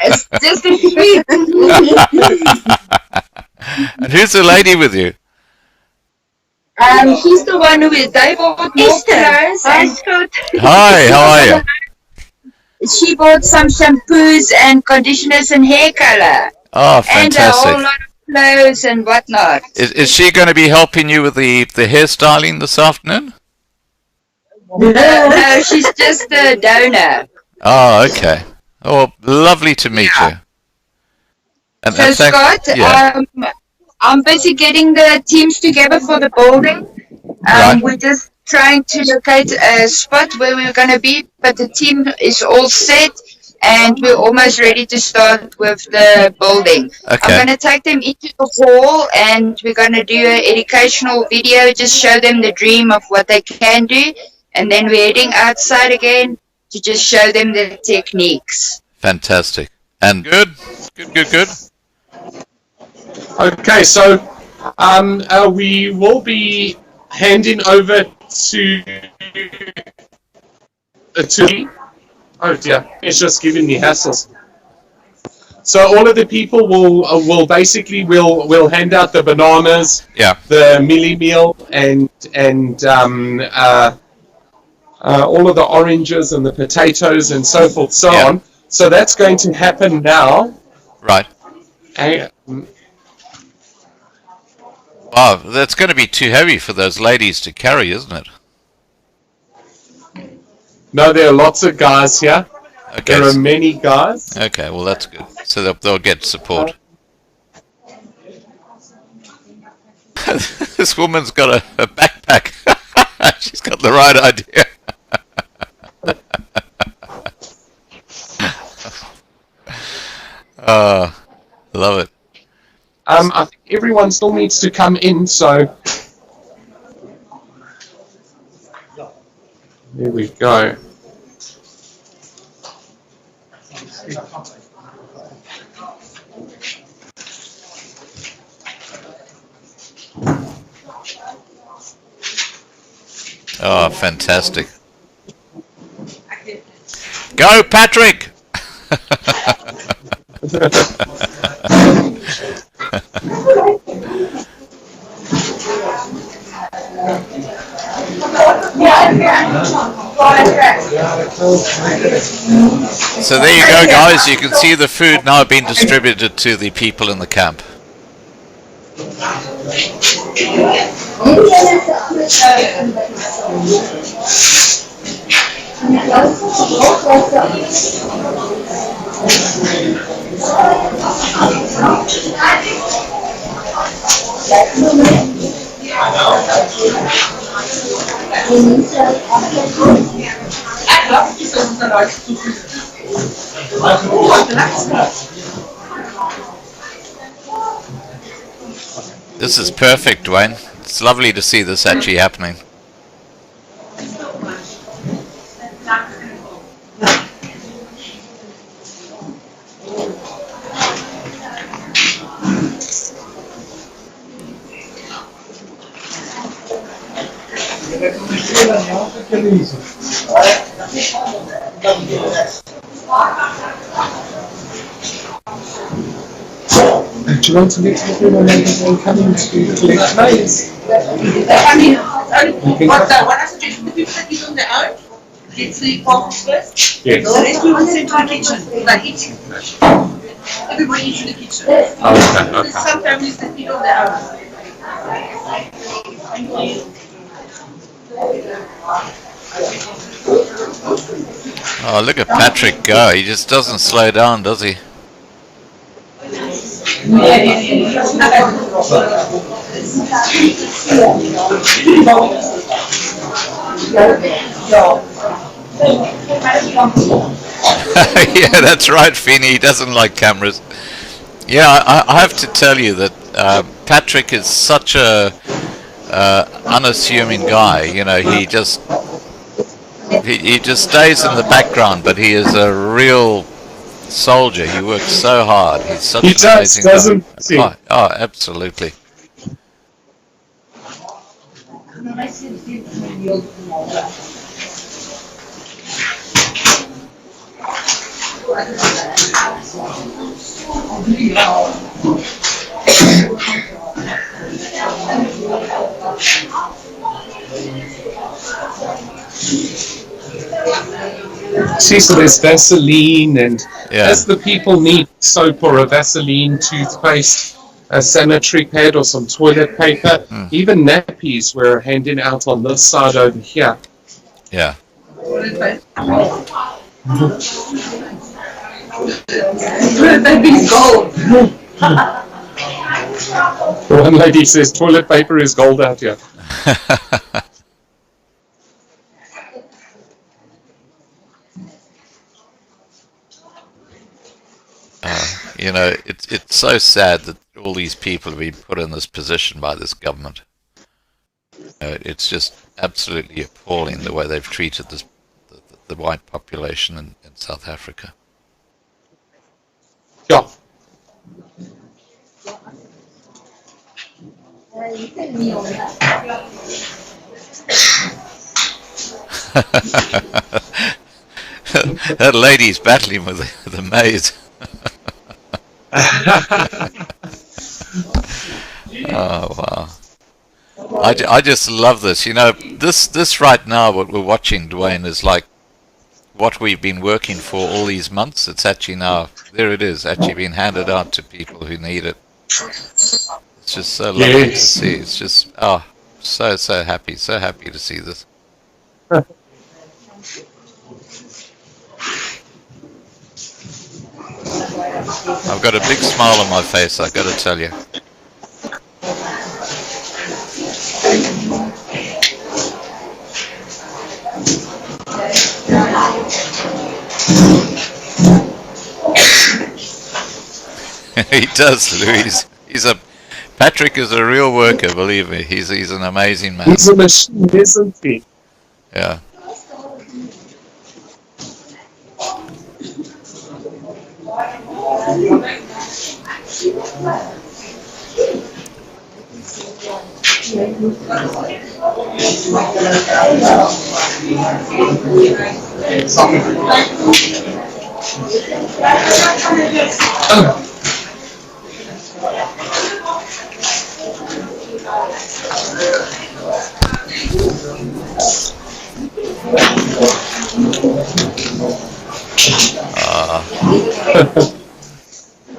S10: It's just a sweet.
S1: And who's the lady with you?
S10: She's the one who is they bought more clothes.
S1: Hi, how are you?
S10: She bought some shampoos and conditioners and hair color.
S1: Oh,
S10: And a
S1: fantastic.
S10: whole lot of clothes and whatnot.
S1: Is she going to be helping you with the hairstyling this afternoon?
S10: No, she's just the donor.
S1: Oh, okay. Oh, lovely to meet you. And
S10: So Scott,
S1: yeah.
S10: I'm busy getting the teams together for the building.
S1: Right.
S10: We're just trying to locate a spot where we're going to be, but the team is all set and we're almost ready to start with the building.
S1: Okay.
S10: I'm going to take them into the hall and we're going to do an educational video, just show them the dream of what they can do, and then we're heading outside again to just show them the techniques.
S1: Fantastic. And good.
S2: Okay, so we will be handing over to oh dear, it's just giving me hassles. So all of the people will basically will hand out the bananas, the milli meal, and all of the oranges and the potatoes and so forth, so on. So that's going to happen now.
S1: Right. Wow, that's going to be too heavy for those ladies to carry, isn't it?
S2: No, there are lots of guys here.
S1: Okay.
S2: There are many guys.
S1: Okay, well that's good. So they'll get support. This woman's got a backpack. She's got the right idea. Love it.
S2: I think everyone still needs to come in, so there we go.
S1: Oh, fantastic. Go, Patrick! So there you go, guys. You can see the food now being distributed to the people in the camp. This is perfect, Dwayne. It's lovely to see this actually happening.
S2: Do you want to meet everyone and coming to collect maize?
S3: What I suggest the people that eat on their own, get the bottles first.
S2: Yes.
S3: The rest we will send to the kitchen. Like eating. Everybody eats in the kitchen.
S2: Okay.
S3: There's some families that eat on their own.
S1: Oh, look at Patrick go. He just doesn't slow down, does he? Yeah, that's right, Feeney. He doesn't like cameras. Yeah, I have to tell you that Patrick is such a unassuming guy. You know, he just stays in the background, but he is a real soldier. He works so hard. He's such an amazing guy.
S2: Doesn't he?
S1: Oh, absolutely.
S2: See, so there's Vaseline, and
S1: Yeah.
S2: as the people need soap or a Vaseline toothpaste, a sanitary pad or some toilet paper, even nappies we're handing out on this side over here.
S1: Yeah.
S2: One lady says toilet paper is gold out here.
S1: You know, it's so sad that all these people have been put in this position by this government. It's just absolutely appalling the way they've treated the white population in South Africa.
S2: Yeah.
S1: That lady's battling with the maize. Oh wow! I just love this. You know, this right now, what we're watching, Dwayne, is like what we've been working for all these months. It's actually now, there it is, actually being handed out to people who need it. It's just so lovely to see. It's just so happy to see this. I've got a big smile on my face, I've got to tell you. He does, Louise. Patrick is a real worker, believe me. He's an amazing man.
S2: He's a machine, isn't he?
S1: Yeah.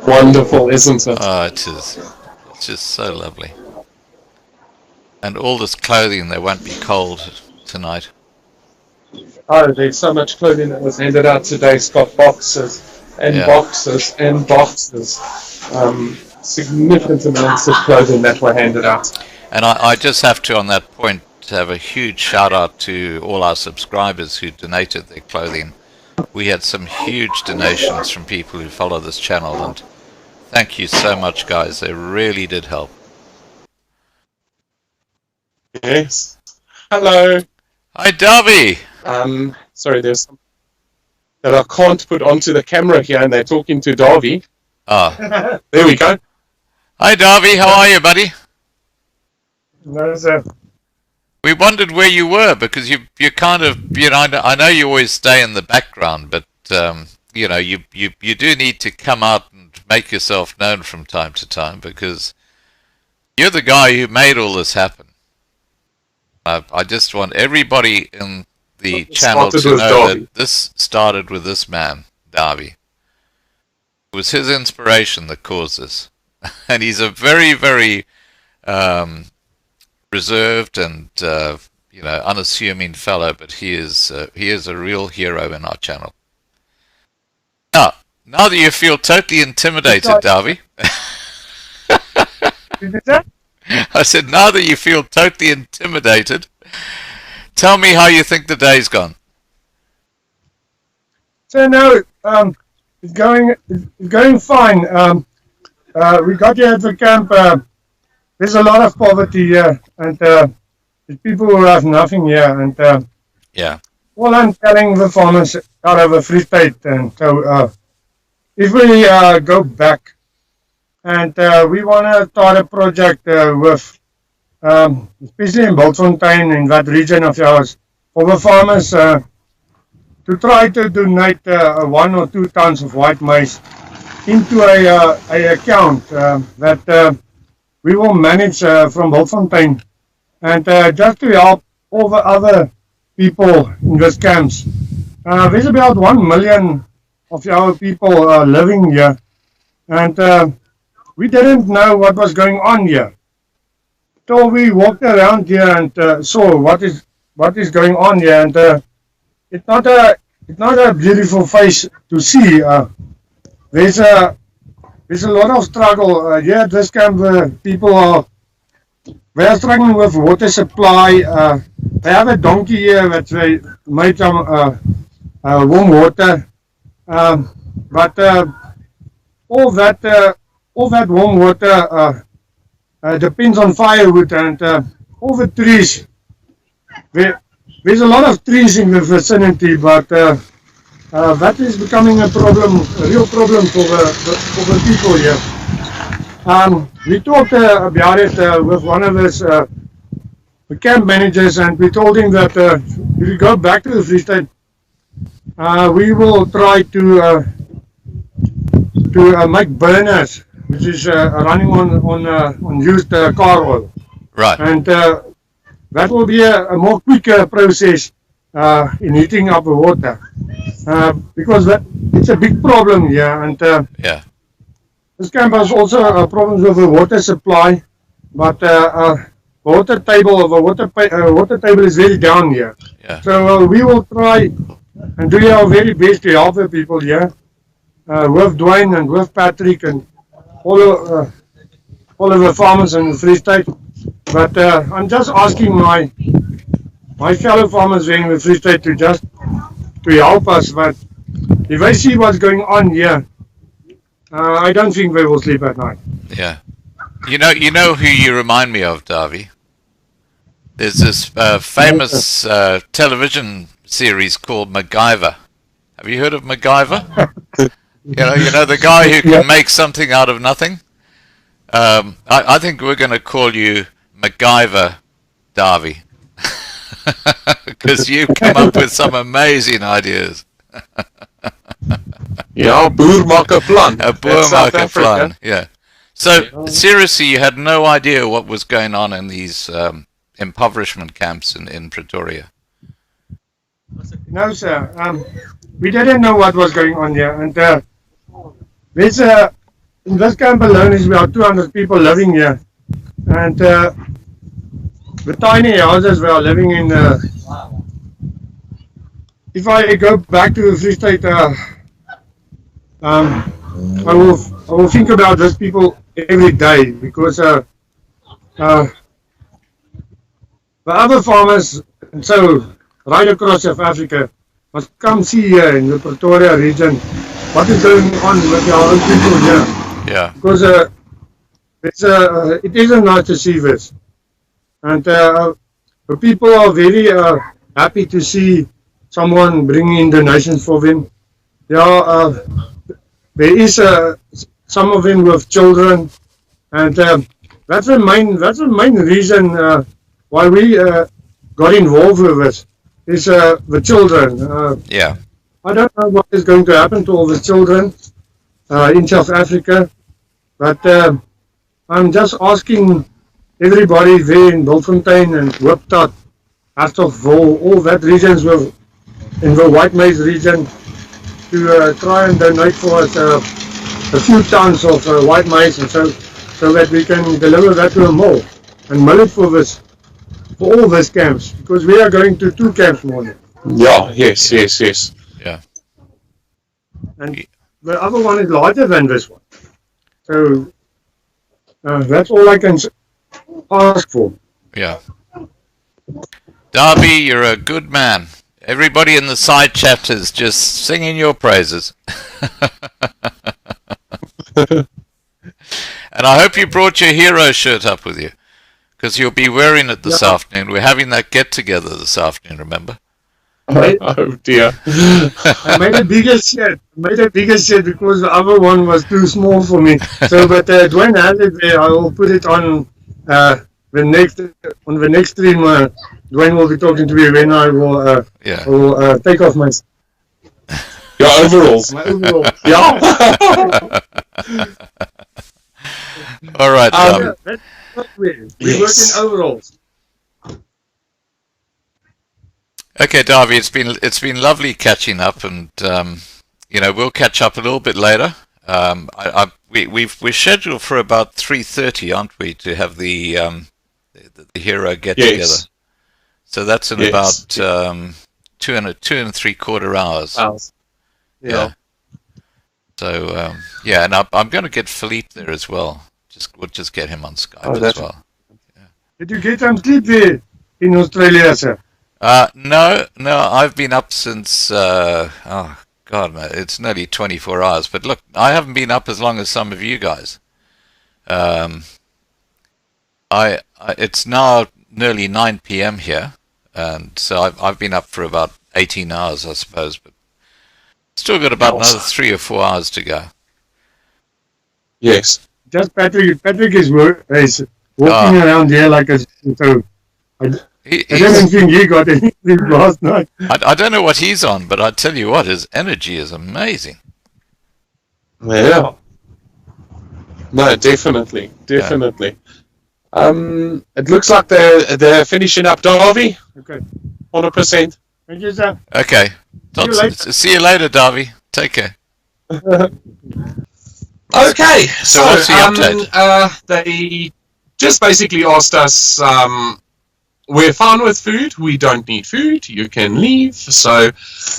S2: Wonderful, isn't it?
S1: Oh, it is. It's just so lovely. And all this clothing, they won't be cold tonight.
S2: Oh, there's so much clothing that was handed out today. Scott, boxes and boxes and boxes. Significant amounts of clothing that were handed out.
S1: And I just have to, on that point, have a huge shout out to all our subscribers who donated their clothing. We had some huge donations from people who follow this channel, and thank you so much, guys. They really did help.
S2: Yes. Hello.
S1: Hi, Darby.
S2: Sorry, there's some that I can't put onto the camera here, and they're talking to Darby.
S1: Ah.
S2: There we go.
S1: Hi, Darby. How are you, buddy?
S9: No, sir.
S1: We wondered where you were, because you're kind of, you know, I know you always stay in the background, but you know, you do need to come out and make yourself known from time to time, because you're the guy who made all this happen. I just want everybody in the channel to know that this started with this man, Darby. It was his inspiration that caused this. And he's a very, very reserved and you know, unassuming fellow, but he is a real hero in our channel. Now that you feel totally intimidated, Darby. I said, now that you feel totally intimidated, tell me how you think the day's gone.
S9: So no, it's going fine. We got here at the camp. There's a lot of poverty here, and there's people who have nothing here. And
S1: yeah,
S9: all I'm telling the farmers out of the Free State, and so if we go back, and we want to start a project with, especially in Bultfontein, in that region of ours, for the farmers to try to donate 1 or 2 tons of white maize into a account that we will manage from Bultfontein, and just to help all the other people in these camps. There's about 1 million of our people living here, and we didn't know what was going on here. So we walked around here and saw what is going on here, and it's not a beautiful face to see. There's a lot of struggle here at this camp. People are struggling with water supply. They have a donkey here that they made some warm water, but all that warm water depends on firewood, and all the trees. There's a lot of trees in the vicinity, but that is becoming a problem, a real problem for the people here. We talked about it with one of us, the camp managers, and we told him that if we go back to the Free State, we will try to make burners, which is running on used car oil.
S1: Right.
S9: And that will be a more quicker process in heating up the water, because it's a big problem here, and
S1: yeah.
S9: This camp has also problems with the water supply, but water table is very down here.
S1: Yeah.
S9: So we will try and do our very best to help the people here, with Dwayne and with Patrick and all of the farmers in the Free State. But I'm just asking my fellow farmers there in the Free State to help us. But if they see what's going on here, I don't think they will sleep at night.
S1: Yeah. You know who you remind me of, Darby? There's this famous television series called MacGyver. Have you heard of MacGyver? you know the guy who can make something out of nothing. I think we're going to call you MacGyver, Darby, because you've come up with some amazing ideas.
S2: Ja, boer maak 'n plan.
S1: A boer maak 'n plan, yeah. So, seriously, you had no idea what was going on in these impoverishment camps in Pretoria?
S9: No, sir. We didn't know what was going on here, and there's in this camp alone is about 200 people living here, and the tiny houses we are living in. If I go back to the Free State, I will think about those people every day, because the other farmers, and so right across South Africa, must come see here in the Pretoria region what is going on with our own people here.
S1: Yeah.
S9: Because it isn't nice to see this, and the people are very happy to see someone bringing in donations for them. Yeah, there is some of them with children, and that's the main reason why we got involved with this. Is the children.
S1: Yeah.
S9: I don't know what is going to happen to all the children in South Africa, but I'm just asking everybody there in Bultfontein and Wipstad, Hartogville, all that regions in the White Maize region, to try and donate for us a few tons of white maize, and so that we can deliver that to a mill and mill it for all these camps, because we are going to 2 camps more.
S2: Yeah, yes.
S1: Yeah.
S9: And the other one is larger than this one. So that's all I can ask for.
S1: Yeah. Darby, you're a good man. Everybody in the side chat is just singing your praises. And I hope you brought your hero shirt up with you, because you'll be wearing it this afternoon. We're having that get-together this afternoon, remember?
S2: Oh dear.
S9: I made a bigger shirt. Because the other one was too small for me. So, but Dwayne has it there. I will put it on the next stream. Dwayne will be talking to me when I will take off my
S2: your overalls.
S9: My overalls.
S2: Yeah.
S1: All right.
S9: That's what we work in overalls.
S1: Okay, Darby, it's been lovely catching up, and we'll catch up a little bit later. We're scheduled for about 3:30, aren't we, to have the hero get together? So that's in about 2 and 3/4 hours.
S2: Yeah.
S1: So and I'm going to get Philippe there as well. We'll just get him on Skype as well.
S9: Did you get some sleep there in Australia, sir?
S1: No, I've been up since, it's nearly 24 hours. But look, I haven't been up as long as some of you guys. It's now nearly 9 p.m. here, and so I've been up for about 18 hours, I suppose, but still got about another 3 or 4 hours to go.
S2: Yes.
S9: Just Patrick is walking around here like a... So I don't think he got any sleep last night.
S1: I don't know what he's on, but I tell you what, his energy is amazing.
S2: Yeah. No, definitely. It looks like they're finishing up, Darby.
S9: Okay.
S2: 100%.
S9: Thank you, sir.
S1: Okay. See you later, Darby. Take care.
S2: Okay.
S1: So what's the update?
S2: They just basically asked us, we're fine with food. We don't need food. You can leave. So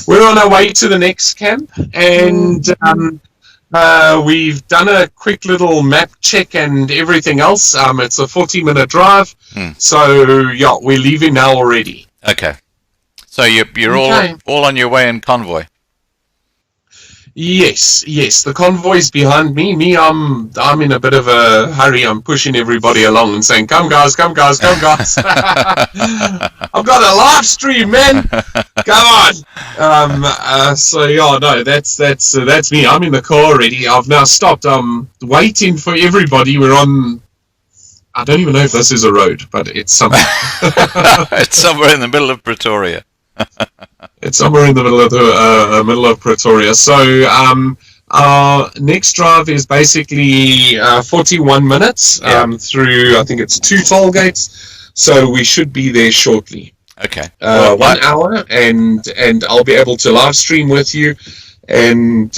S2: we're on our way to the next camp, and we've done a quick little map check and everything else. It's a 40-minute drive. So yeah, we're leaving now already.
S1: Okay. So you're all on your way in convoy.
S2: Yes. The convoy's behind me. I'm in a bit of a hurry. I'm pushing everybody along and saying, "Come guys." I've got a live stream, man. Come on. So yeah, no, that's me. I'm in the car already. I've now stopped. I'm waiting for everybody. We're on. I don't even know if this is a road, but it's somewhere.
S1: It's somewhere in the middle of Pretoria.
S2: It's somewhere in the middle of Pretoria. So our next drive is basically 41 minutes through, I think it's 2 toll gates. So we should be there shortly.
S1: Okay.
S2: 1 hour, and I'll be able to live stream with you, and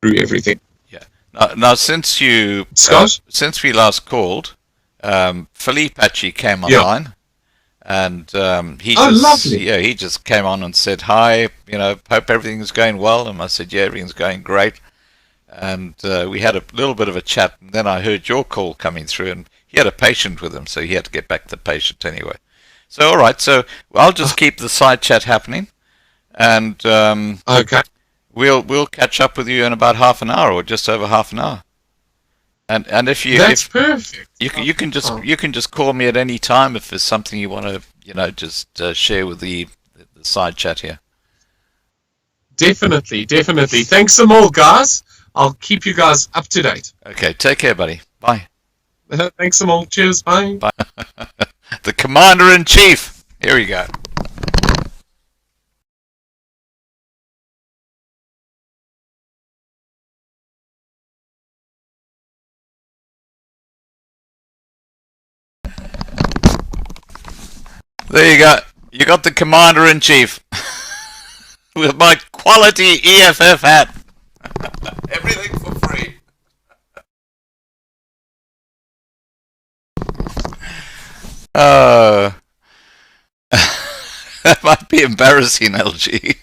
S2: through everything.
S1: Yeah. Now since you since we last called, Philippe actually came online, and he he just came on and said hi. Hope everything's going well. And I said, yeah, everything's going great. And we had a little bit of a chat, and then I heard your call coming through, and he had a patient with him, so he had to get back to the patient anyway. So all right, so I'll just keep the side chat happening, and
S2: okay,
S1: we'll catch up with you in about half an hour or just over half an hour. And if you
S2: perfect.
S1: You can just call me at any time if there's something you want to just share with the side chat here.
S2: Definitely. Thanks some more, guys. I'll keep you guys up to date.
S1: Okay, take care, buddy. Bye.
S2: Thanks some more. Cheers. Bye.
S1: Bye. The Commander-in-Chief. Here we go. There you go. You got the Commander-in-Chief with my quality EFF hat. Everything for free. That might be embarrassing, LG.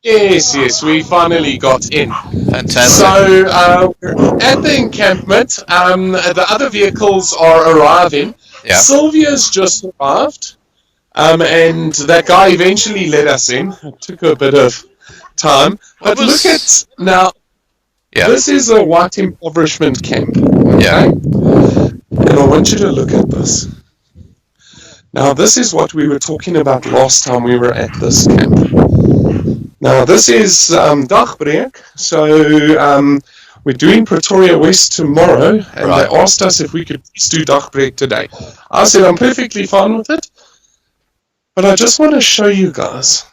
S2: Yes, we finally got in.
S1: Fantastic.
S2: So we're at the encampment. The other vehicles are arriving.
S1: Yeah.
S2: Sylvia's just arrived, and that guy eventually let us in. It took a bit of time, but look at now.
S1: Yeah.
S2: This is a white impoverishment camp.
S1: Yeah.
S2: And I want you to look at this. Now, this is what we were talking about last time we were at this camp. Now, this is Dagbreek, so we're doing Pretoria West tomorrow, and they asked us if we could please do Dagbreek today. I said I'm perfectly fine with it, but I just want to show you guys.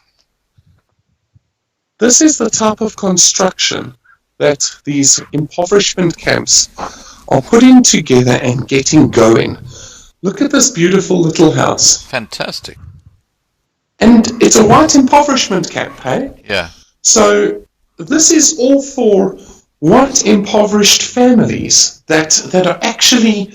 S2: This is the type of construction that these impoverishment camps are putting together and getting going. Look at this beautiful little house.
S1: Fantastic.
S2: And it's a white impoverishment camp, hey?
S1: Yeah.
S2: So this is all for white impoverished families that are actually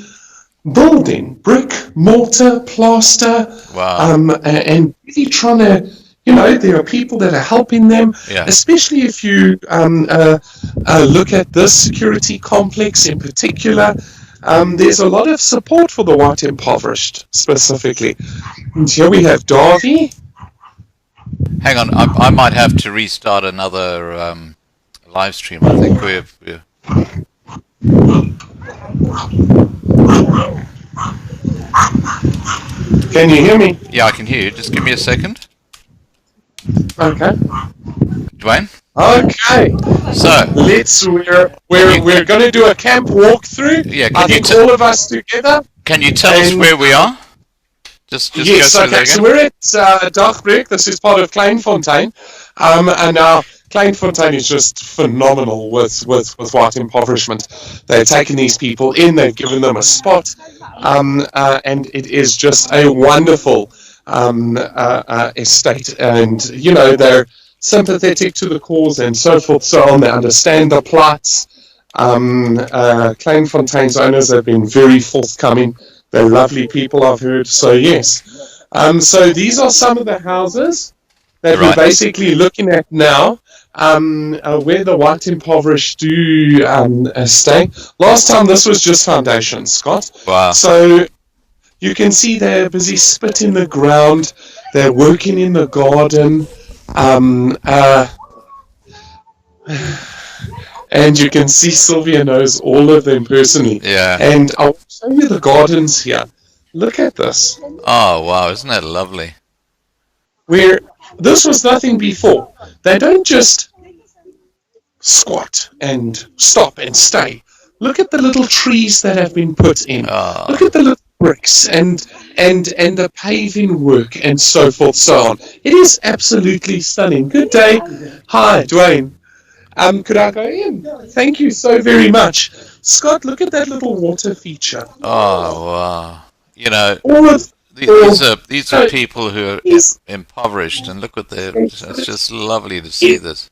S2: building brick, mortar, plaster, and really trying to, there are people that are helping them, especially if you look at this security complex in particular. There's a lot of support for the white impoverished specifically. And here we have Darby.
S1: Hang on, I might have to restart another live stream. I think we're...
S2: Can you hear me?
S1: Yeah, I can hear you. Just give me a second.
S2: Okay.
S1: Dwayne?
S2: Okay.
S1: So
S2: we're going to do a camp walkthrough.
S1: Yeah,
S2: I think all of us together.
S1: Can you tell us where we are? Just
S2: yes,
S1: go through
S2: okay. So we're at Dagbreek. This is part of Kleinfontein, and now Kleinfontein is just phenomenal with white impoverishment. They're taking these people in. They've given them a spot, and it is just a wonderful estate. And they're sympathetic to the cause and so forth, so on. They understand the plights. Kleinfontein's owners have been very forthcoming. They're lovely people, I've heard. So yes. So these are some of the houses that we're basically looking at now, where the white impoverished do stay. Last time this was just foundations, Scott.
S1: Wow.
S2: So you can see they're busy spitting the ground. They're working in the garden. And you can see Sylvia knows all of them personally.
S1: Yeah.
S2: And I'll show you the gardens here. Look at this.
S1: Oh, wow. Isn't that lovely?
S2: Where this was nothing before. They don't just squat and stop and stay. Look at the little trees that have been put in.
S1: Oh.
S2: Look at the little bricks and the paving work and so forth, so on. It is absolutely stunning. Good day. Hi, Dwayne. Could I go in? Thank you so very much. Scott, look at that little water feature.
S1: Oh, wow.
S2: All of
S1: These are people who are impoverished, and look at their. It's just lovely to see this.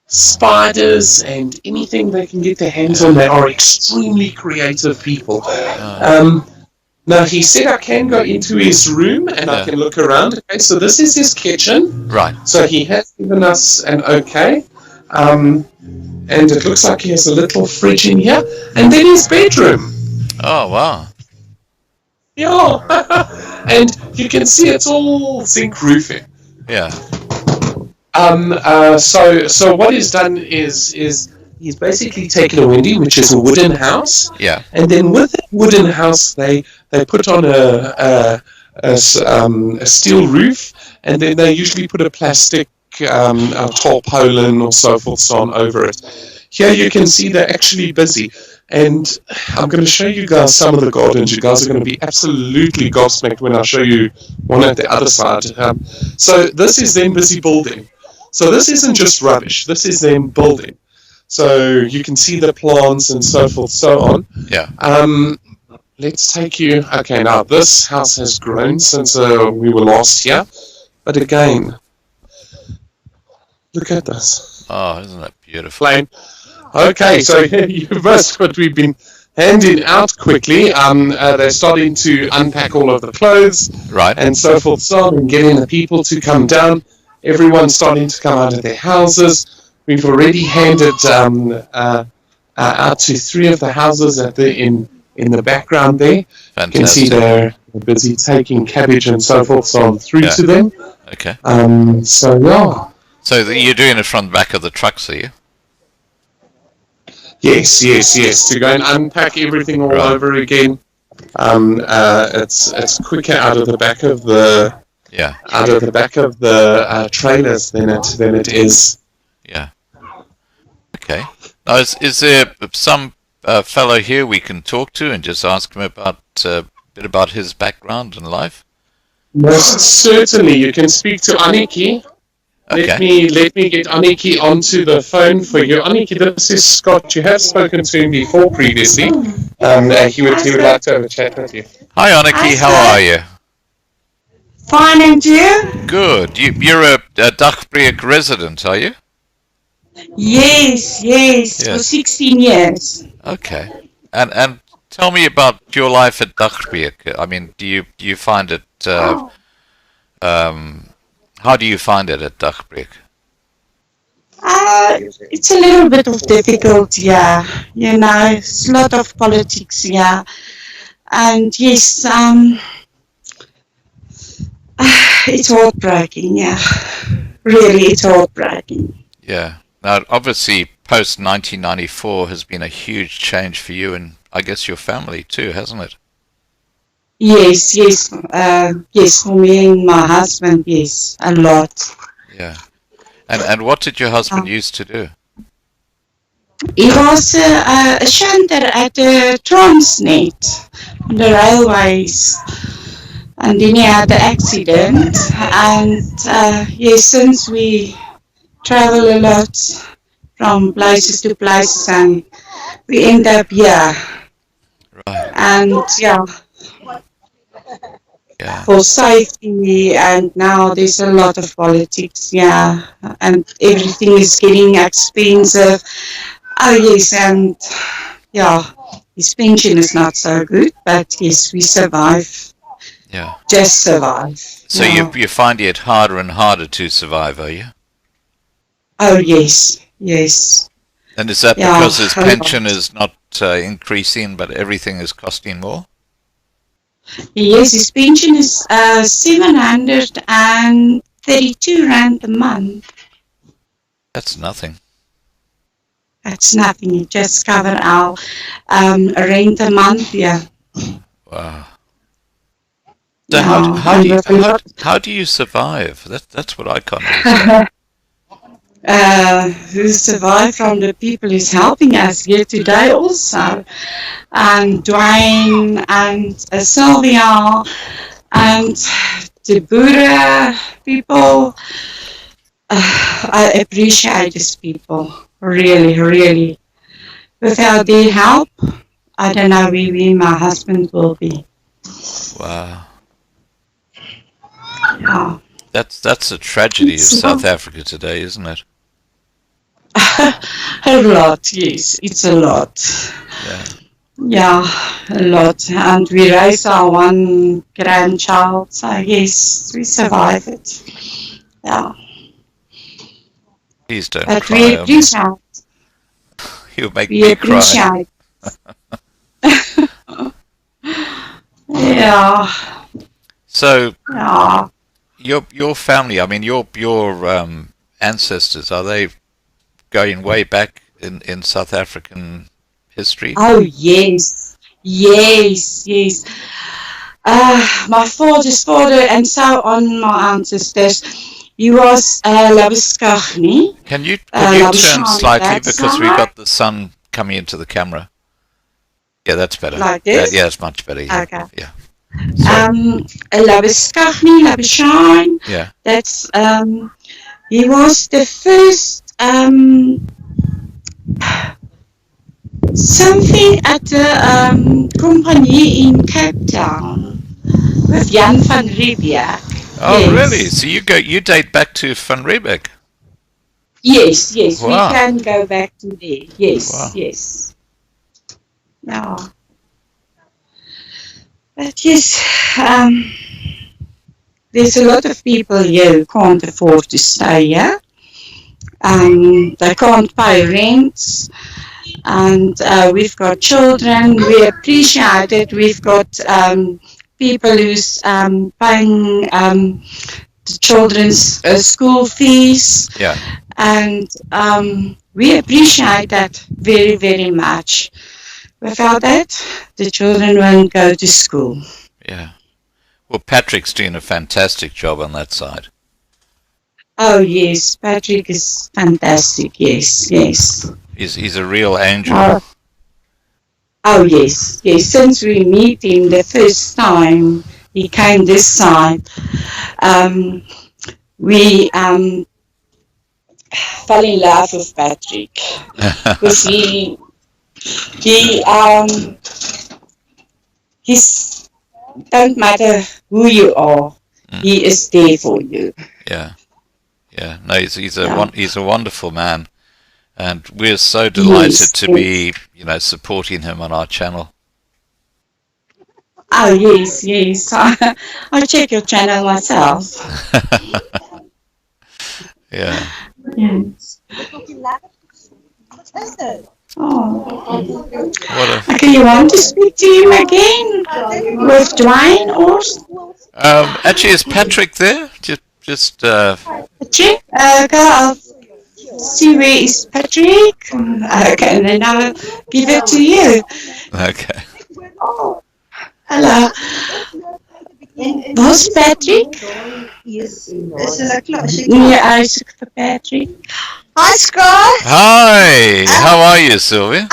S2: Spiders and anything they can get their hands on. They are extremely creative people. Now he said I can go into his room and I can look around. Okay, so this is his kitchen.
S1: Right.
S2: So he has given us an okay. And it looks like he has a little fridge in here. And then his bedroom.
S1: Oh, wow.
S2: Yeah. And you can see it's all zinc roofing.
S1: Yeah.
S2: So what he's done is he's basically taken a Wendy, which is a wooden house.
S1: Yeah.
S2: And then with that wooden house, they put on a steel roof, and then they usually put a plastic tarpaulin or so forth on over it. Here you can see they're actually busy. And I'm going to show you guys some of the gardens. You guys are going to be absolutely gobsmacked when I show you one at the other side. So this is them busy building. So this isn't just rubbish. This is them building. So you can see the plants and so forth, so on.
S1: Yeah.
S2: Let's take you. Okay, now this house has grown since we were last here. But again, look at this.
S1: Oh, isn't that beautiful?
S2: Flame. Okay, so you've missed what we've been handing out quickly. They're starting to unpack all of the clothes.
S1: Right.
S2: And so forth, so on, and getting the people to come down. Everyone's starting to come out of their houses. We've already handed out to 3 of the houses in the background there.
S1: Fantastic.
S2: You can see they're busy taking cabbage and so forth on through to them.
S1: Okay.
S2: So, yeah.
S1: So you're doing it from the back of the trucks, are you?
S2: Yes. To go and unpack everything all over again. It's quicker out of the back of the trailers than it is.
S1: Yeah. Okay. Now, is there some fellow here we can talk to and just ask him about a bit about his background and life?
S2: Most certainly, you can speak to Aniki.
S1: Okay.
S2: Let me get Aniki onto the phone for you. Aniki, this is Scott. You have spoken to him before previously. He would like to have a chat with you.
S1: Hi, Aniki. How are you?
S15: Fine, and you?
S1: Good. You're a Dagbreek resident, are you?
S15: Yes, for 16 years.
S1: Okay. And tell me about your life at Dagbreek. I mean, do you find it? How do you find it at Dagbreek?
S15: It's a little bit of difficult, yeah. You know, it's a lot of politics, yeah. And yes, it's heartbreaking, yeah. Really, it's heartbreaking.
S1: Yeah. Now, obviously, post-1994 has been a huge change for you and I guess your family too, hasn't it?
S15: Yes, for me and my husband, yes, a lot.
S1: Yeah. And what did your husband used to do?
S15: He was a shunter at the Transnet, on the railways. And then he had the accident. And yes, since we travel a lot from places to places, and we end up here.
S1: Right.
S15: And yeah. For safety, and now there's a lot of politics, yeah, and everything is getting expensive. Oh yes, and yeah, his pension is not so good, but yes, we survive.
S1: Yeah.
S15: Just survive.
S1: So you find it harder and harder to survive, are you?
S15: Oh yes.
S1: And is that because his pension is not increasing, but everything is costing more?
S15: Yes, his pension is 732 rand a month.
S1: That's nothing.
S15: That's nothing. It just covers our rent a month, yeah.
S1: Wow. So how do you survive? That's what I can't understand.
S15: Who survive from the people who's helping us here today also. And Dwayne and Sylvia and the Buddha people. I appreciate these people, really. Without their help, I don't know where my husband will be.
S1: Wow.
S15: Yeah.
S1: That's a tragedy of South Africa today, isn't it?
S15: A lot, yes, it's a lot.
S1: Yeah.
S15: Yeah, a lot. And we raise our one grandchild, so yes, we survive it. Yeah.
S1: Please don't
S15: But
S1: cry.
S15: we appreciate.
S1: You'll make
S15: We
S1: me cry.
S15: appreciate. Yeah.
S1: So,
S15: Yeah.
S1: your family, I mean, your ancestors, are they going way back in South African history?
S15: Oh yes, yes, yes. My father's father and so on, my ancestors. He was Labuskagni.
S1: Can you turn slightly because we've got the sun coming into the camera? Yeah, that's better.
S15: Like this?
S1: Yeah, it's much better. Yeah.
S15: Okay.
S1: Yeah.
S15: Labuskagni, Labuschagne.
S1: Yeah.
S15: That's he was the first something at the company in Cape Town with Jan van Riebeeck.
S1: Oh,
S15: yes.
S1: really? So you date back to Van Riebeeck?
S15: Yes, yes,
S1: Wow.
S15: we can go back to there. Yes,
S1: Wow.
S15: yes. Yeah. But yes, there's a lot of people here who can't afford to stay here. They can't pay rent. And we've got children. We appreciate it. We've got people who's paying the children's school fees.
S1: Yeah.
S15: And we appreciate that very, very much. Without that, the children won't go to school.
S1: Yeah. Well, Patrick's doing a fantastic job on that side.
S15: Oh, yes, Patrick is fantastic. Yes, yes.
S1: He's a real angel.
S15: Oh, yes, yes. Since we meet him the first time he came this side, we fell in love with Patrick because he's don't matter who you are, he is there for you.
S1: Yeah, yeah. No, he's a wonderful man, and we're so delighted to be supporting him on our channel.
S15: Oh yes, yes. I check your channel myself.
S1: Yeah.
S15: Yes. Oh. Okay, you want to speak to him again with Dwayne or?
S1: Actually, is Patrick there? Just.
S15: Patrick, I'll see where is Patrick. Okay, and then I'll give it to you.
S1: Okay.
S15: Oh, hello. Was Patrick?
S4: Yes.
S15: Yeah, I zoek for Patrick.
S8: Hi, Scott.
S1: Hi. How are you, Sylvia?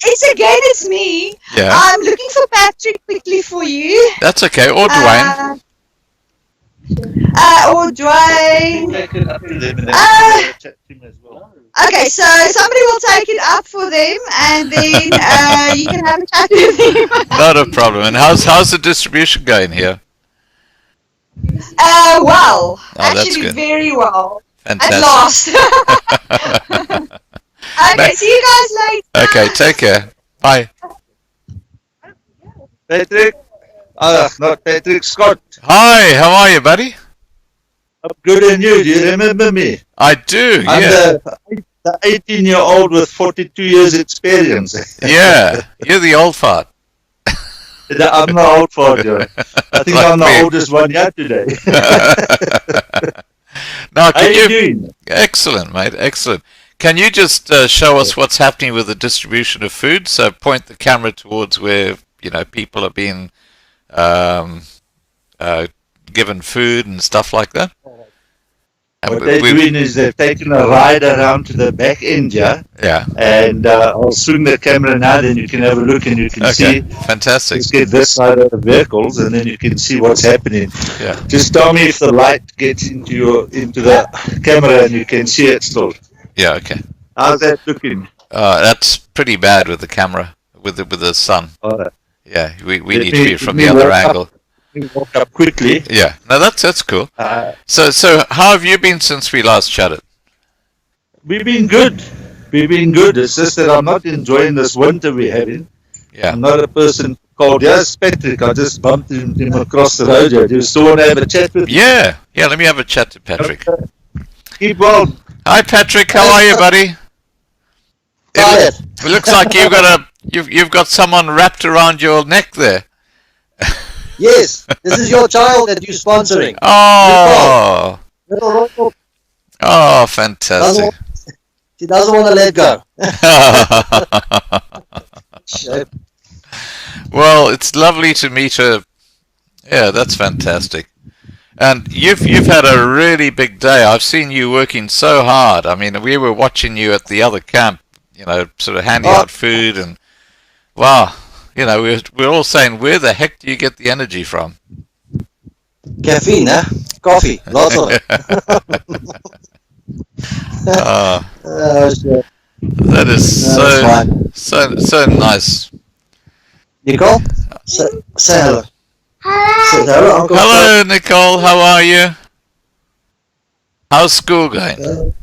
S8: It's me.
S1: Yeah.
S8: I'm looking for Patrick quickly for you.
S1: That's okay. Or Dwayne.
S8: Or Dwayne. Okay, so somebody will take it up for them, and then you can have a chat with him.
S1: Not a problem. And how's the distribution going here?
S8: Well,
S1: that's
S8: actually
S1: good.
S8: very well.
S1: Fantastic.
S8: At last. Okay, see you guys later.
S1: Okay, take care. Bye.
S6: Patrick? Not Patrick, Scott.
S1: Hi, how are you, buddy?
S6: I'm good, and you? Do you remember me?
S1: I do,
S6: I'm
S1: yeah.
S6: the 18-year-old with 42 years experience.
S1: Yeah, you're the old fart.
S6: I'm the old fart, John. I think I'm the oldest one yet today.
S1: Now,
S6: How you doing?
S1: Excellent, mate, excellent. Can you just show us what's happening with the distribution of food? So point the camera towards where, people are being given food and stuff like that.
S6: What they're doing is they've taken a ride around to the back end, yeah?
S1: Yeah.
S6: And I'll swing the camera now, then you can have a look and you can see.
S1: Fantastic.
S6: Let's get this side of the vehicles, and then you can see what's happening.
S1: Yeah.
S6: Just tell me if the light gets into the camera and you can see it still.
S1: Yeah. Okay.
S6: How's that looking?
S1: That's pretty bad with the camera, with the sun.
S6: All right.
S1: Yeah, we need to be from the other angle.
S6: me walk up quickly.
S1: Yeah, no, that's cool. So how have you been since we last chatted?
S6: We've been good. We've been good. It's just that I'm not enjoying this winter we're having.
S1: Yeah.
S6: I'm not a person called, yes, Patrick. I just bumped him across the road here. Do you still want to have a chat with him?
S1: Yeah, let me have a chat to Patrick.
S6: Keep well.
S1: Hi, Patrick. How are you, buddy? It looks like you've got someone wrapped around your neck there.
S6: Yes, this is your child that you're sponsoring.
S1: Oh. Oh, fantastic.
S6: She doesn't want to let go.
S1: Well, it's lovely to meet her. Yeah, that's fantastic. And you've had a really big day. I've seen you working so hard. I mean, we were watching you at the other camp, sort of handing out food, and wow, we're all saying, where the heck do you get the energy from?
S6: Caffeine, huh? Coffee, lots of it.
S1: That is so nice.
S6: Nicole, say hello. Say hello, Uncle.
S1: Hello, Nicole. How are you? How's school going?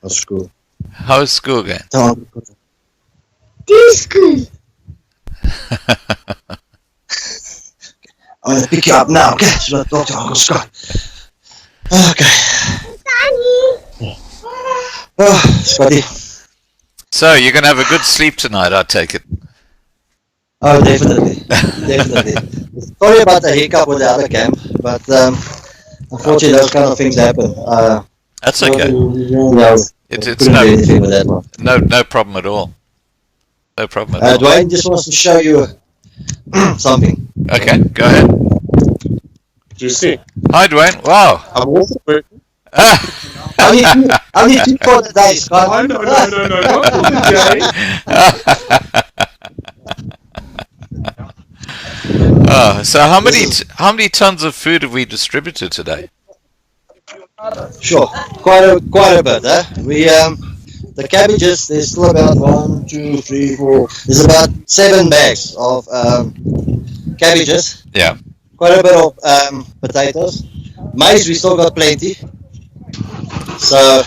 S6: How's school?
S1: How's school going?
S7: This school.
S6: I'm going to pick you up now, okay? So let's talk to Uncle Scott. Okay. Oh, Scotty.
S1: So, you're going to have a good sleep tonight, I take it.
S6: Oh, definitely. Definitely. Sorry about the hiccup with the other camp, but unfortunately those kind of things happen.
S1: That's okay. It's no problem at all. No problem at all.
S6: Dwayne just wants to show you something.
S1: Okay, go ahead.
S6: Do you see?
S1: Hi, Dwayne. Wow.
S6: I'm also working. I need two for the day, Scott.
S14: No,
S1: so how many tons of food have we distributed today?
S6: Sure, quite a bit. We the cabbages. There's still about 1, 2, 3, 4. There's about 7 bags of cabbages.
S1: Yeah.
S6: Quite a bit of potatoes. Maize we still got plenty. So,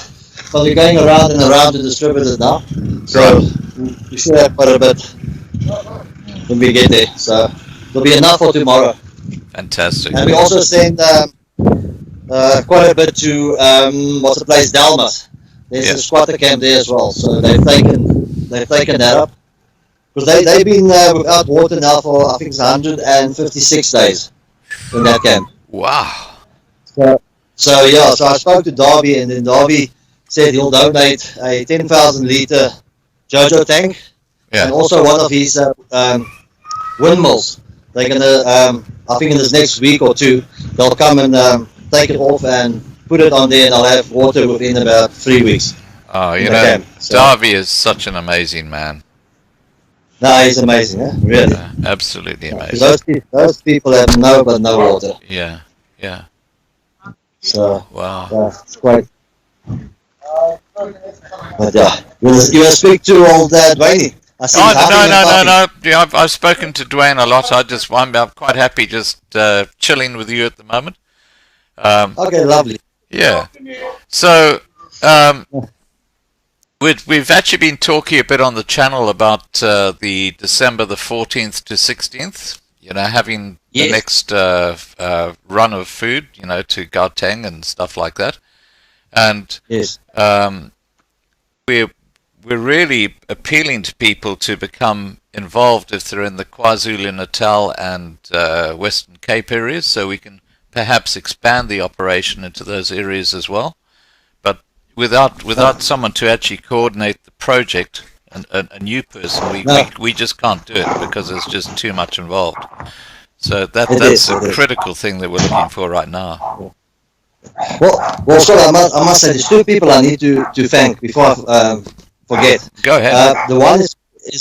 S6: but we're going around and around to distribute it now. So we should have quite a bit when we get there. So there'll be enough for tomorrow.
S1: Fantastic.
S6: And we also send quite a bit to what's the place, Dalmas. There's a squatter camp there as well. So they've taken that up because they've been without water now for I think it's 156 days in that camp.
S1: Wow.
S6: So I spoke to Darby, and then Darby said he'll donate a 10,000 litre JoJo tank, and also one of his windmills. They're gonna, I think in this next week or two, they'll come and take it off and put it on there, and I'll have water within about 3 weeks.
S1: Oh, Darby is such an amazing man.
S6: No, he's amazing, really.
S1: Absolutely amazing.
S6: Those people have no water.
S1: Yeah.
S6: So
S1: wow,
S6: it's quite. But you want to speak to old Dwayne?
S1: No. Yeah, I've spoken to Dwayne a lot. I'm quite happy just chilling with you at the moment.
S6: Okay, lovely.
S1: Yeah. So we've actually been talking a bit on the channel about the December the 14th to 16th. Having the next run of food, to Gauteng and stuff like that. And we're really appealing to people to become involved if they're in the KwaZulu-Natal and Western Cape areas, so we can perhaps expand the operation into those areas as well. But without someone to actually coordinate the project, a new person, we just can't do it because there's just too much involved. So that's a critical thing that we're looking for right now.
S6: Well, Scott, I must say there's 2 people I need to thank before I forget.
S1: Go ahead.
S6: The one is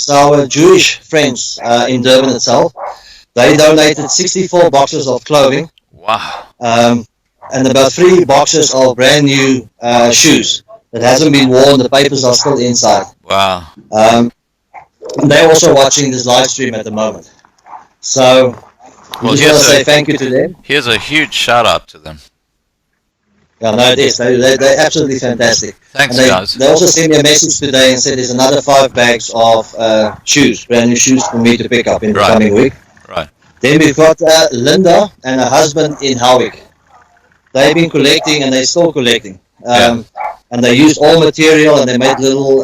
S6: our Jewish friends in Durban itself. They donated 64 boxes of clothing.
S1: Wow.
S6: And about 3 boxes of brand new shoes that hasn't been worn. The papers are still inside.
S1: Wow.
S6: They're also watching this live stream at the moment. So We just want to say thank you to them.
S1: Here's a huge shout out to them.
S6: Yeah, no, it is. They're absolutely fantastic.
S1: Thanks,
S6: and
S1: guys.
S6: They also sent me a message today and said there's another 5 bags of shoes, brand new shoes for me to pick up in the coming week.
S1: Right.
S6: Then we've got Linda and her husband in Howick. They've been collecting and they're still collecting. And they used all material and they made little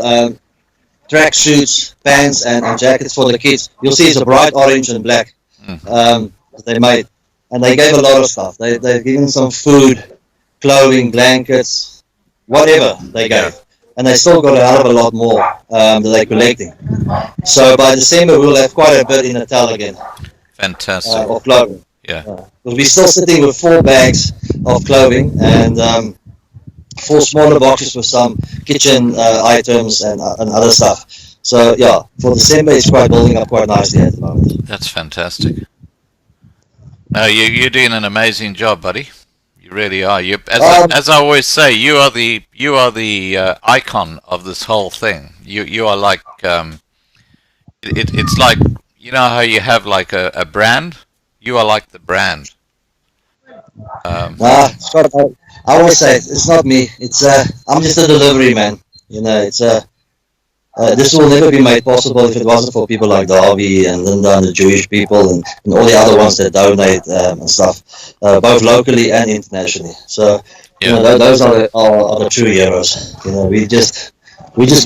S6: track suits, pants and jackets for the kids. You'll see it's a bright orange and black that they made. And they gave a lot of stuff. They've given some food, clothing, blankets, whatever they gave. And they still got a hell of a lot more that they're collecting. So by December we'll have quite a bit in Natal again.
S1: Fantastic.
S6: Of clothing.
S1: Yeah.
S6: We'll be still sitting with 4 bags of clothing and 4 smaller boxes with some kitchen items and other stuff. So yeah, for December it's quite building up quite nicely at the moment.
S1: That's fantastic. No, you're doing an amazing job, buddy. You really are. You, as I always say, you are the icon of this whole thing. You are like it's like, you know how you have like a brand. You are like the brand.
S6: Scott, I always say it's not me. It's I'm just a delivery man. You know, it's this will never be made possible if it wasn't for people like Darby and Linda and the Jewish people and all the other ones that donate and stuff, both locally and internationally. So you know, those are the true heroes. You know, we just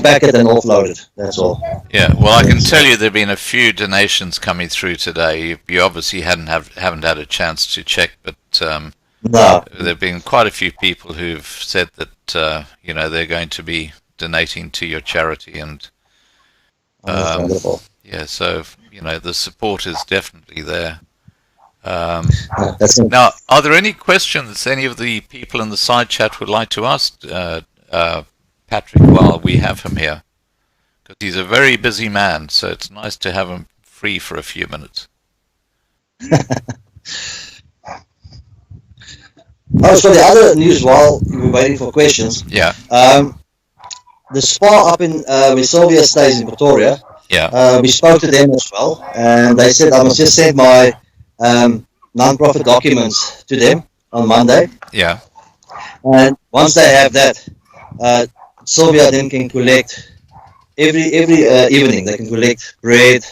S6: back it and offload it. That's all.
S1: Yeah. Well, I can tell you there've been a few donations coming through today. You obviously haven't had a chance to check, but
S6: no.
S1: There've been quite a few people who've said that you know, they're going to be donating to your charity, and yeah, so you know, the support is definitely there. Now, are there any questions any of the people in the side chat would like to ask Patrick while we have him here? Because he's a very busy man, so it's nice to have him free for a few minutes.
S6: So the other news while we were waiting for questions.
S1: Yeah.
S6: The spa up in where Sylvia stays in Pretoria.
S1: Yeah.
S6: We spoke to them as well, and they said I must just send my non-profit documents to them on Monday.
S1: Yeah.
S6: And once they have that, Sylvia then can collect every evening. They can collect bread,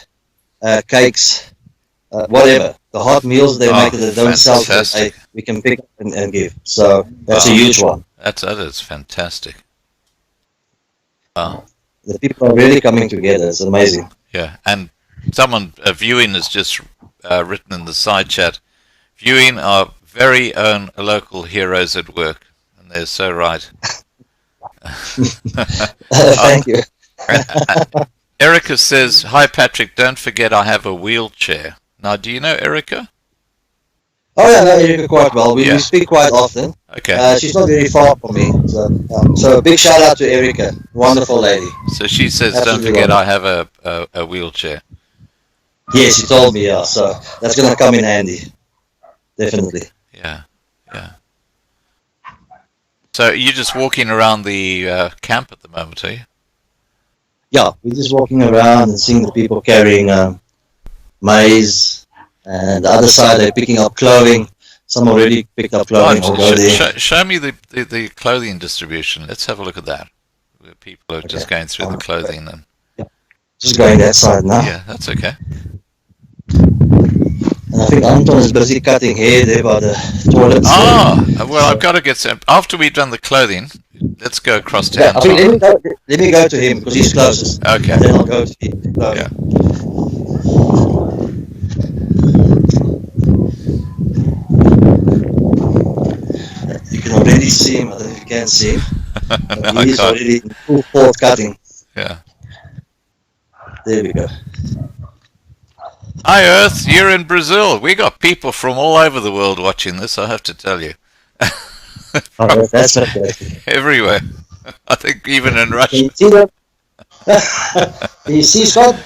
S6: cakes, whatever. The hot meals they make that they don't sell, we can pick up and give. So that's a huge one.
S1: That is fantastic.
S6: The people are really coming together. It's amazing.
S1: Yeah, and someone viewing has just written in the side chat, viewing our very own local heroes at work, and they're so right.
S6: Thank you.
S1: Erica says, "Hi Patrick, don't forget I have a wheelchair." Now, do you know Erica?
S6: Oh yeah, I know Erica quite well. We speak quite often.
S1: Okay.
S6: She's not very far from me, so a big shout out to Erica, wonderful lady.
S1: So she says, "Don't forget I have a wheelchair."
S6: Yes, she told me. Yeah, so that's gonna come in handy, definitely.
S1: Yeah, yeah. So you're just walking around the camp at the moment, are you?
S6: Yeah, we're just walking around and seeing the people carrying maize, and the other side they're picking up clothing. Some already picked up clothing.
S1: Show me the clothing distribution. Let's have a look at that. Where people are just going through the clothing and
S6: just going that side now.
S1: Yeah, that's okay.
S6: And I think Anton is busy cutting hair there by the toilet.
S1: Well, I've got to get some. After we've done the clothing, let's go across to Anton.
S6: Let me go to him because he's closest.
S1: Okay.
S6: And then I'll go to him.
S1: Yeah.
S6: You can already see him. I don't know if you can see him.
S1: No,
S6: he's already in full force cutting.
S1: Yeah.
S6: There we go.
S1: Hi Earth, you're in Brazil. We got people from all over the world watching this, I have to tell you.
S6: That's okay.
S1: Everywhere. I think even in Russia.
S6: Can you see that? Can you see, Scott?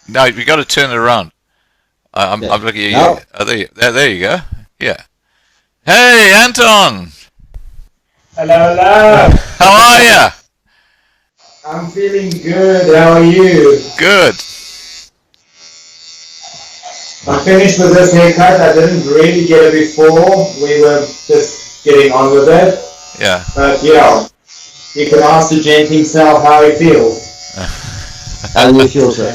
S1: No, we got to turn it around. I'm looking at you.
S6: No.
S1: Oh, there you go. Yeah. Hey, Anton.
S9: Hello.
S1: How are ya?
S9: I'm feeling good. How are you?
S1: Good.
S16: I'm finished with this haircut. I didn't really get it before. We were just getting on with it.
S1: Yeah.
S16: But yeah, you can ask the gent himself how he feels.
S6: How do you feel, sir?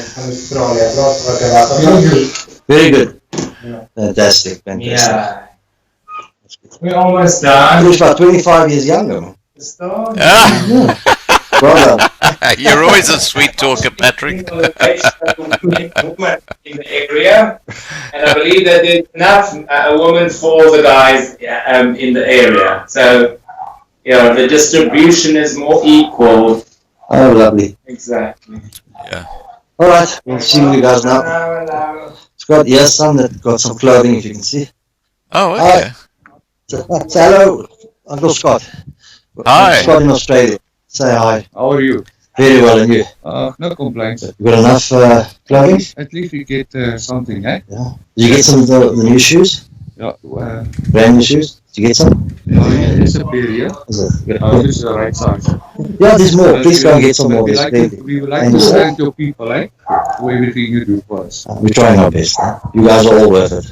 S6: Very good.
S16: Yeah.
S6: Fantastic.
S16: Yeah. We're almost done.
S6: He's about 25 years younger, man.
S1: Ah.
S6: Brother.
S1: You're always a sweet talker, Patrick.
S16: In the area, and I believe that there's enough women for the guys in the area. So, the distribution is more equal.
S6: Oh, lovely.
S16: Exactly.
S1: Yeah.
S6: All right, we'll see you guys now. Scott, here's some that got some clothing, if you can see.
S1: Oh, okay.
S6: Say hello, Uncle Scott.
S1: Hi.
S6: Scott in Australia. Say hi.
S9: How are you?
S6: Very well, and you?
S9: No complaints.
S6: You got enough clothing?
S9: At least we get something, eh?
S6: Yeah. Did you get some of the new shoes?
S9: Yeah.
S6: Brand new shoes? Did you get some?
S9: Yeah, it's a pair, yeah.
S6: Is it?
S9: This is the right size.
S6: Yeah, there's more. Please go and get some more.
S9: We would like to thank your people, eh? For everything you do for us.
S6: We're trying our best. Eh? You guys are all worth it.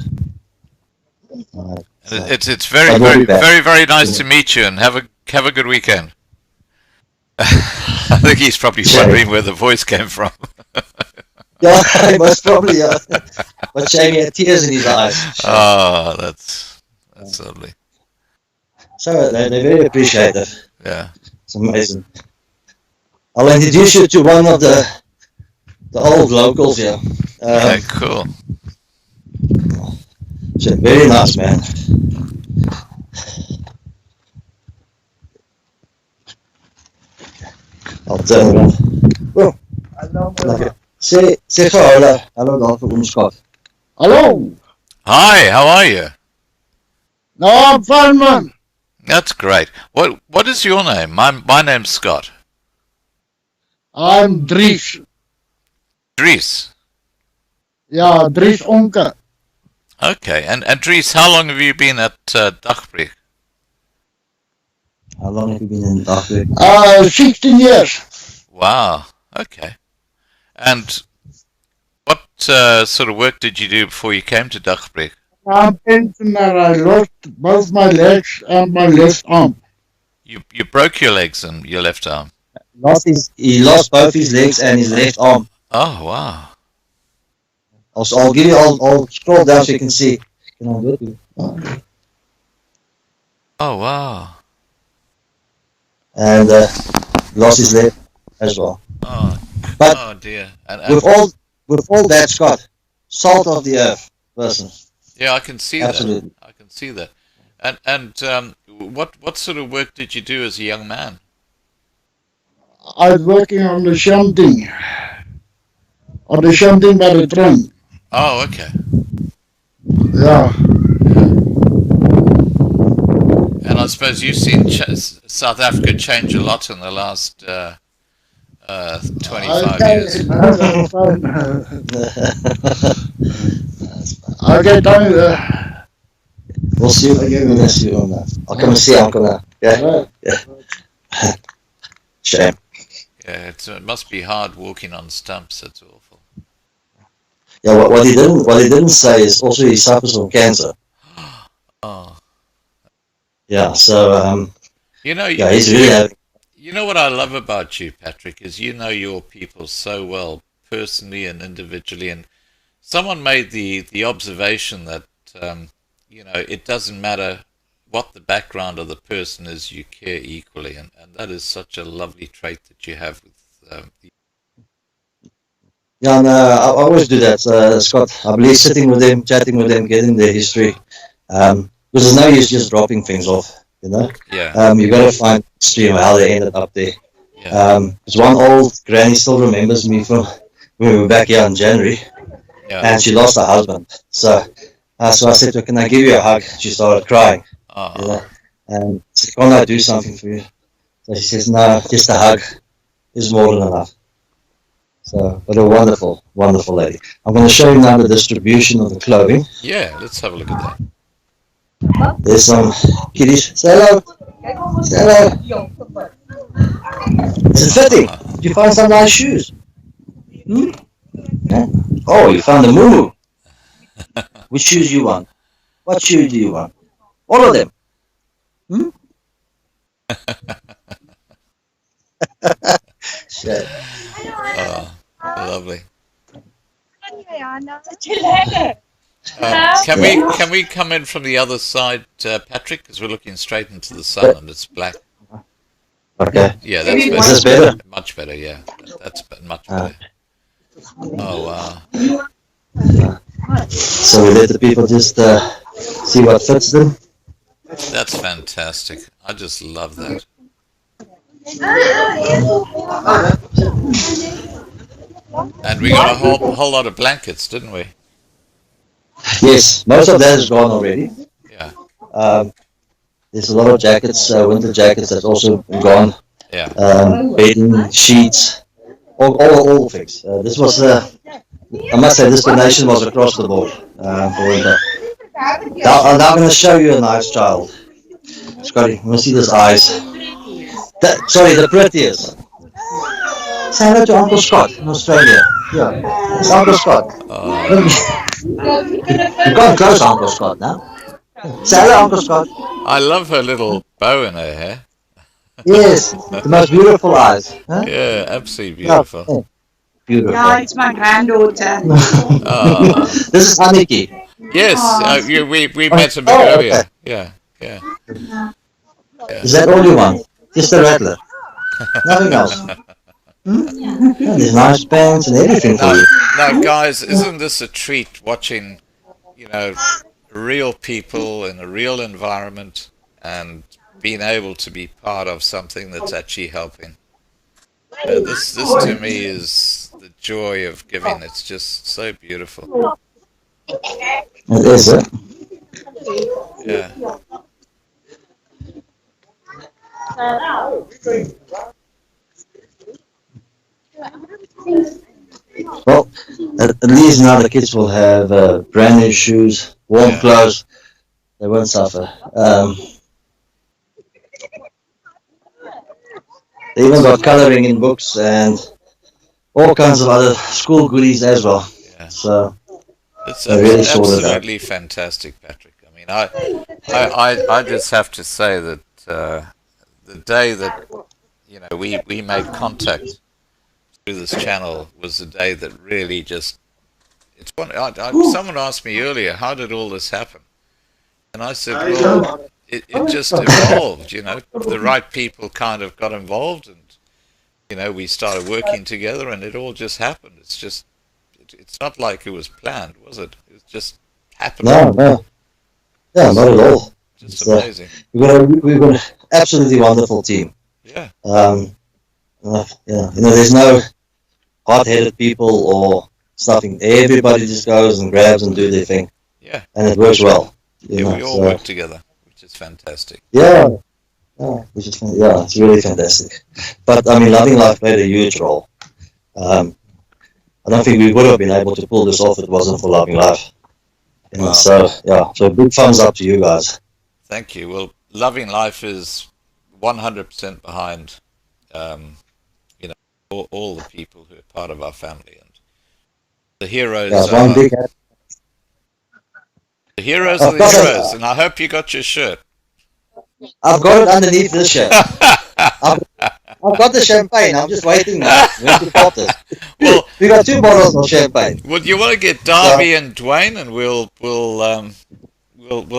S1: It's very, very, very, very nice to meet you, and have a good weekend. I think he's probably wondering where the voice came from.
S6: Yeah, he most probably, yeah. But shame he had tears in his eyes.
S1: Oh, that's lovely.
S6: So they're very appreciative.
S1: Yeah.
S6: It's amazing. I'll introduce you to one of the old locals here.
S1: Okay, cool.
S6: So very nice man. I'll turn around. Oh, okay. Say hello. Hallo daar vir ons Scott.
S9: Hallo.
S1: Hi, how are you?
S9: No, I'm fine, man.
S1: That's great. What is your name? My name's Scott.
S9: I'm Dries.
S1: Dries.
S9: Yeah, Dries Onker.
S1: Okay, and Dries, how long have you been at Dagbreek?
S6: How long have you been in Dagbreek?
S9: 16 years.
S1: Wow. Okay. And what sort of work did you do before you came to Dagbreek?
S9: I'm pensioner. I lost both my legs and my left arm.
S1: You broke your legs and your left arm.
S6: He lost both his legs and his left arm.
S1: Oh wow!
S6: I'll give you. I'll scroll down so you can see. Can I do it?
S1: Oh wow!
S6: And lost his leg as well.
S1: Oh,
S6: but
S1: oh dear! And
S6: with all that, Scott, salt of the earth person.
S1: Yeah, I can see
S6: Absolutely.
S1: that. I can see that. And what sort of work did you do as a young man?
S9: I was working on the shunting. On the shunting by the train.
S1: Oh, okay.
S9: Yeah.
S1: And I suppose you've seen South Africa change a lot in the last 25 years.
S9: Okay, Tony.
S6: We'll see you again when I see you on that. I'll come and see Uncle now. Yeah? Yeah. Shame.
S1: Yeah, it must be hard walking on stumps. It's awful.
S6: Yeah, what he didn't say is also he suffers from cancer.
S1: Oh.
S6: Yeah, so
S1: yeah,
S6: he's really having.
S1: You know what I love about you, Patrick, is you know your people so well, personally and individually. And someone made the observation that it doesn't matter what the background of the person is, you care equally, and that is such a lovely trait that you have with
S6: Yeah, no, I always do that, Scott. I believe sitting with them, chatting with them, getting their history, because there's no use just dropping things off, you know.
S1: Yeah.
S6: You got to find the history of how they ended up there.
S1: Yeah.
S6: Because one old granny still remembers me from when we were back here in January, and she lost her husband. So I said to her, "Can I give you a hug?" She started crying. You know? And I said, "Can't I do something for you?" So she says, "No, just a hug is more than enough." So, but a wonderful, wonderful lady. I'm going to show you now the distribution of the clothing.
S1: Yeah, let's have a look at that.
S6: There's some kiddies. Say hello. Say hello. Is it fitting? Did you find some nice shoes? Hmm? Yeah. Oh, you found a moo. Which shoes you want? What shoe do you want? All of them. Hmm? Shit.
S1: Oh, lovely. Can we come in from the other side, Patrick? Because we're looking straight into the sun and it's black.
S6: Okay.
S1: Yeah, that's better.
S6: Is this better?
S1: Much better. Yeah, that's much better. Oh wow.
S6: So we let the people just see what fits them.
S1: That's fantastic. I just love that. And we got a whole lot of blankets, didn't we?
S6: Yes, most of that is gone already.
S1: Yeah.
S6: There's a lot of jackets, winter jackets that's also gone.
S1: Yeah.
S6: Bedding, sheets, all things. This was, I must say, this donation was across the board for winter. Now I'm going to show you a nice child. Scotty, you want to see those eyes? Sorry, the prettiest. Say hello to Uncle Scott in Australia. Yeah, it's Uncle Scott. You can't close Uncle Scott now. Say hello, Uncle Scott.
S1: I love her little bow in her hair.
S6: Yes, the most beautiful eyes. Huh?
S1: Yeah, absolutely beautiful.
S6: Yeah. Beautiful.
S15: Yeah, it's my granddaughter.
S6: This is Aniki.
S1: Yes, we met a bit earlier. Okay. Yeah.
S6: Is that all you want? Just a rattler? Nothing else? There's nice pants and everything for you.
S1: Now, guys, isn't this a treat watching, real people in a real environment and being able to be part of something that's actually helping? This to me is the joy of giving. It's just so beautiful.
S6: It is, eh?
S1: Yeah.
S6: Well, at least now the kids will have brand new shoes, warm clothes. They won't suffer. They even got coloring in books and all kinds of other school goodies as well.
S1: Yeah.
S6: So
S1: it's
S6: really
S1: absolutely fantastic, Patrick. I mean, I just have to say that the day that we made contact through this channel was the day that really just someone asked me earlier, how did all this happen? And I said, well, it just evolved, the right people kind of got involved and we started working together and it all just happened. It's not like it was planned, was it? It just happened.
S6: No. Yeah, not at all.
S1: Just amazing.
S6: We've got an absolutely wonderful team.
S1: Yeah.
S6: There's no hard-headed people or something. Everybody just goes and grabs and do their thing.
S1: Yeah.
S6: And it works well.
S1: We all work together, which is fantastic.
S6: Yeah. It's really fantastic. But I mean, Loving Life played a huge role. I don't think we would have been able to pull this off if it wasn't for Loving Life. So big thumbs up to you guys.
S1: Thank you. Well, Loving Life is 100% behind, all the people who are part of our family and the heroes. The heroes are the heroes, and I hope you got your shirt.
S6: I've got it underneath this shirt. I've got the champagne. I'm just waiting now. When to pop this. Well, we got 2 bottles of champagne.
S1: Well, you want to get Darby and Dwayne, and we'll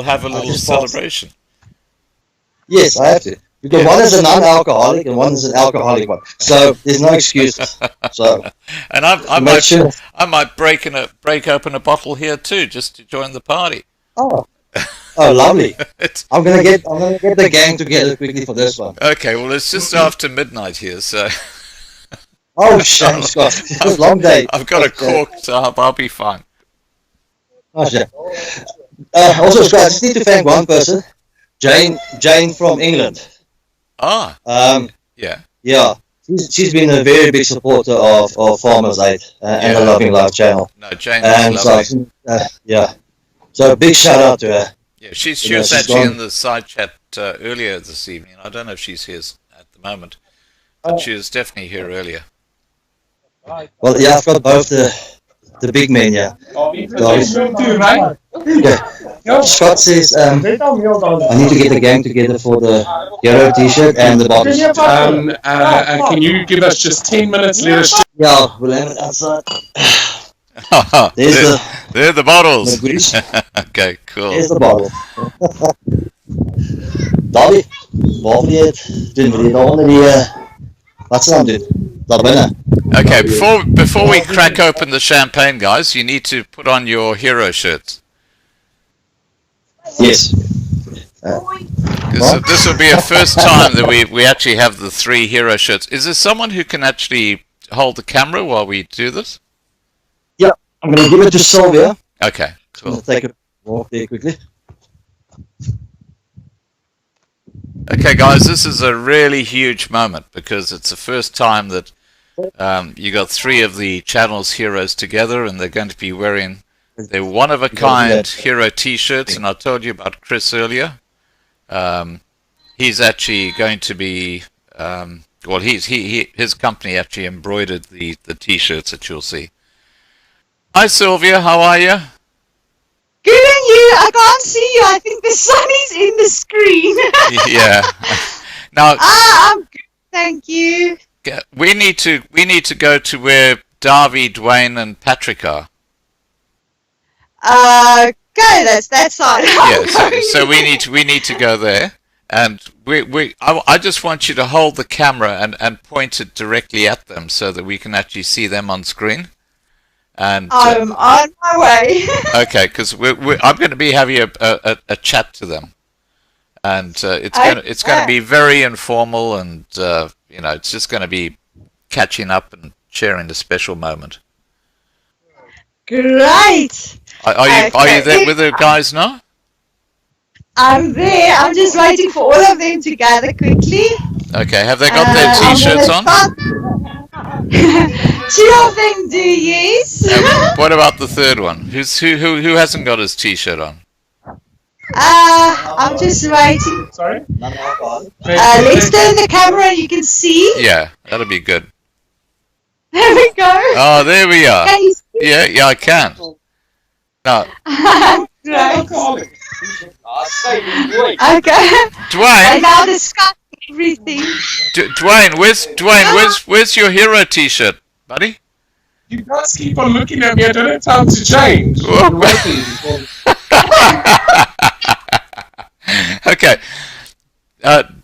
S1: have a little celebration.
S6: Yes, I have to. Because one is a non-alcoholic and one is an alcoholic one. So there's no excuses. So
S1: and I might break open a bottle here too, just to join the party.
S6: Oh, lovely! I'm gonna get the gang together quickly for this one.
S1: Okay, well it's just after midnight here, so.
S6: Oh, shame, Scott! It's a long day.
S1: I've got a cork, so I'll be fine.
S6: Oh, shame. Also, Scott, I just need to thank one person, Jane from England.
S1: Yeah.
S6: Yeah. She's been a very big supporter of Farmers Aid and the Loving Life channel.
S1: No, Jane is lovely.
S6: So, so big shout out to her.
S1: Yeah, she was actually in the side chat earlier this evening. I don't know if she's here at the moment, but she was definitely here earlier.
S6: Well, yeah, I've got both the the big men, yeah. Yeah. Scott says, I need to get the gang together for the hero t-shirt and the bottles.
S2: Can you give us just 10 minutes? Let us.
S6: Yeah, we'll have it outside.
S1: There are the bottles. Okay, cool.
S6: There's the bottle. Davie, behalve jy het doen, wil jy daar onder die, wat sal doen? Daar binne.
S1: Okay, before we crack open the champagne, guys, you need to put on your hero shirts.
S6: Yes.
S1: This will be a first time that we actually have the 3 hero shirts. Is there someone who can actually hold the camera while we do this?
S6: Yeah, I'm going to give it to Sylvia.
S1: Okay, cool.
S6: I'll take a walk there quickly.
S1: Okay, guys, this is a really huge moment because it's the first time that you got 3 of the channel's heroes together, and they're going to be wearing their one-of-a-kind hero T-shirts. And I told you about Chris earlier. He's actually going to be well, his company actually embroidered the T-shirts that you'll see. Hi, Sylvia. How are you?
S8: Good, and you? I can't see you. I think the sun is in the screen.
S1: Yeah. Now.
S8: I'm good. Thank you.
S1: We need to go to where Davie, Dwayne, and Patrick are.
S8: Okay, that's that side.
S1: Yeah. So we need to go there, and I just want you to hold the camera and point it directly at them so that we can actually see them on screen. And
S8: I'm on my way.
S1: Okay, because I'm going to be having a chat to them, and it's going to be very informal, and it's just going to be catching up and sharing a special moment.
S8: Great.
S1: Are you there with the guys now?
S8: I'm there. I'm just waiting for all of them to gather quickly.
S1: Okay. Have they got their T-shirts on?
S8: 2 of them do, yes.
S1: What about the 3rd one? Who hasn't got his T-shirt on?
S8: I'm just waiting.
S2: Sorry?
S8: Let's turn the camera and you can see.
S1: Yeah, that'll be good.
S8: There we go.
S1: Oh, there we are.
S8: Can you see?
S1: Yeah, I can. No.
S8: Right. Okay.
S1: Dwayne.
S8: And now discuss everything.
S1: Dwayne, where's your hero T-shirt, buddy?
S2: You guys keep on looking at me. I don't have time to change.
S1: Okay.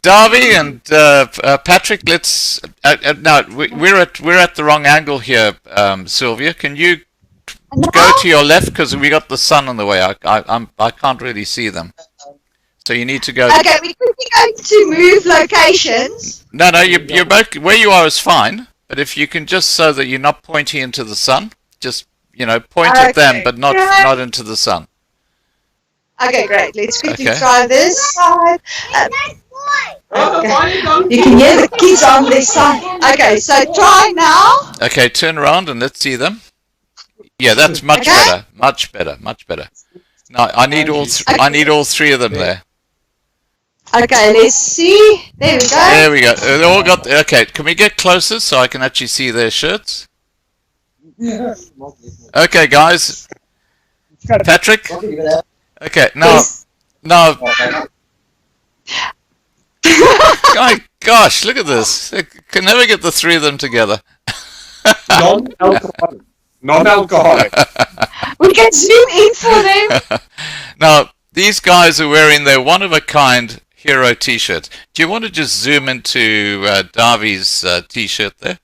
S1: Davie and Patrick, let's. No, we're at the wrong angle here, Sylvia. Can you go to your left because we got the sun on the way? I can't really see them. So you need to go.
S8: Okay, we're quickly going to move locations.
S1: No, you're both where you are is fine. But if you can just so that you're not pointing into the sun, just point at them, but not into the sun.
S8: Okay, great. Let's quickly try this side. Okay. You can hear the kids on this side. Okay, so try now.
S1: Okay, turn around and let's see them. Yeah, that's much better. Much better. Much better. No, I need all 3 of them there.
S8: Okay, let's see. There we go.
S1: There we go. They all got. Okay, can we get closer so I can actually see their shirts? Okay, guys. Patrick. Okay, now. Gosh, look at this. I can never get the 3 of them together.
S2: Non-alcoholic.
S8: We can zoom in for them.
S1: Now, these guys are wearing their one-of-a-kind hero T-shirts. Do you want to just zoom into Davie's T-shirt there?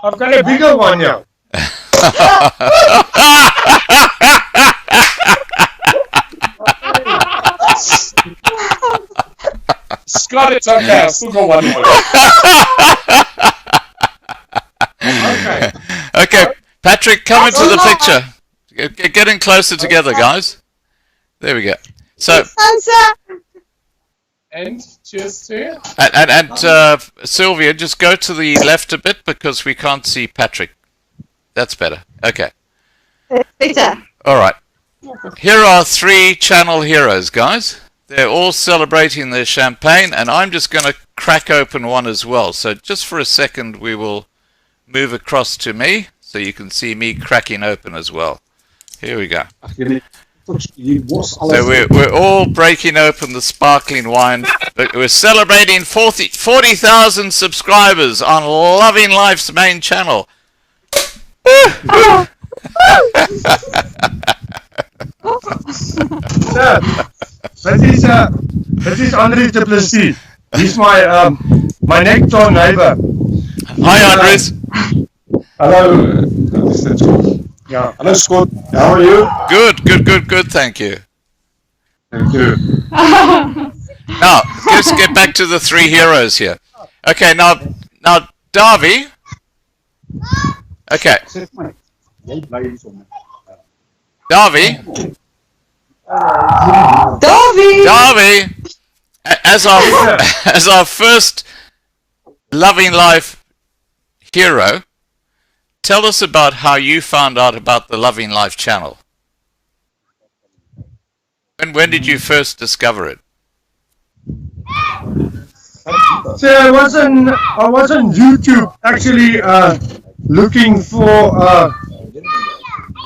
S2: I've got a bigger one now. Scott, it's okay. I've still got one more.
S1: Okay, Patrick, come into the picture. Getting closer together, guys. There we go. So.
S2: And cheers to you.
S1: And Sylvia, just go to the left a bit because we can't see Patrick. That's better. Okay.
S8: Better.
S1: All right. Here are 3 channel heroes, guys. They're all celebrating their champagne, and I'm just going to crack open one as well. So just for a second, we will move across to me so you can see me cracking open as well. Here we go. So we're all breaking open the sparkling wine. But we're celebrating 40,000 subscribers on Loving Life's main channel.
S17: This is Andries de Plessis. He's my next door neighbor.
S1: Hi, Andries.
S17: Hello. Yeah. Hello, Scott. How are you?
S1: Good. Thank you.
S17: Thank you.
S1: Now, let's get back to the three heroes here. Okay, now, Davy. Okay. Davy. As our first Loving Life hero, tell us about how you found out about the Loving Life channel. And when did you first discover it?
S17: So I was on YouTube actually looking for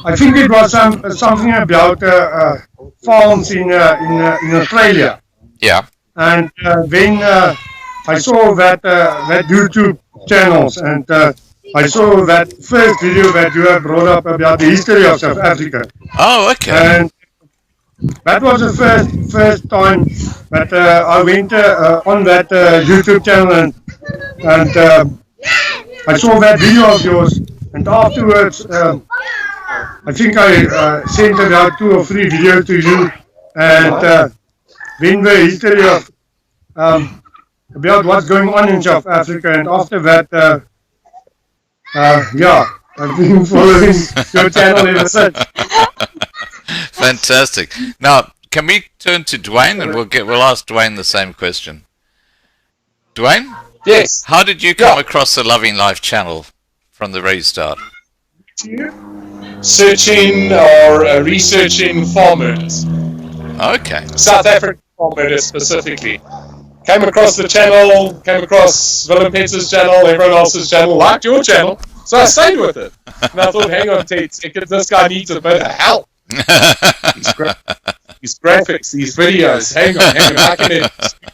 S17: I think it was something about farms in Australia.
S1: Yeah.
S17: And then I saw that YouTube channels, and I saw that first video that you have brought up about the history of South Africa.
S1: Oh, okay.
S17: And that was the first time that I went on that YouTube channel, and I saw that video of yours, and afterwards I think I sent about 2 or 3 videos to you, and then the history of about what's going on in South Africa, and after that, yeah, I've been following your channel ever since.
S1: Fantastic. Now, can we turn to Dwayne, and we'll ask Dwayne the same question. Dwayne?
S2: Yes.
S1: How did you come across the Loving Life channel from the very start?
S2: Searching or researching farm murders.
S1: Okay.
S2: South African farm murders specifically. Came across the channel, came across Willem Petz's channel, everyone else's channel, liked your channel, so I stayed with it. And I thought, hang on, Ted, this guy needs a bit of help. His graphics, these videos, hang on, I can do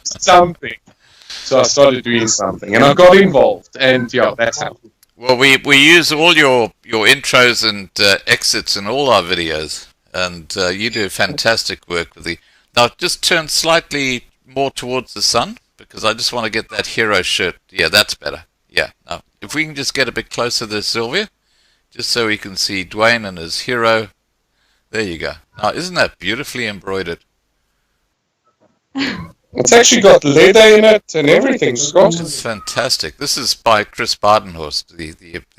S2: something. So I started doing something, and I got involved, and yeah, that's how.
S1: Well, we use all your intros and exits in all our videos, and you do fantastic work with the. Now, just turn slightly more towards the sun, because I just want to get that hero shirt. Yeah, that's better. Yeah. Now, if we can just get a bit closer to Sylvia, just so we can see Dwayne and his hero. There you go. Now, isn't that beautifully embroidered?
S2: It's actually got leather in it and everything, Scott.
S1: It's fantastic. This is by Chris Badenhorst, the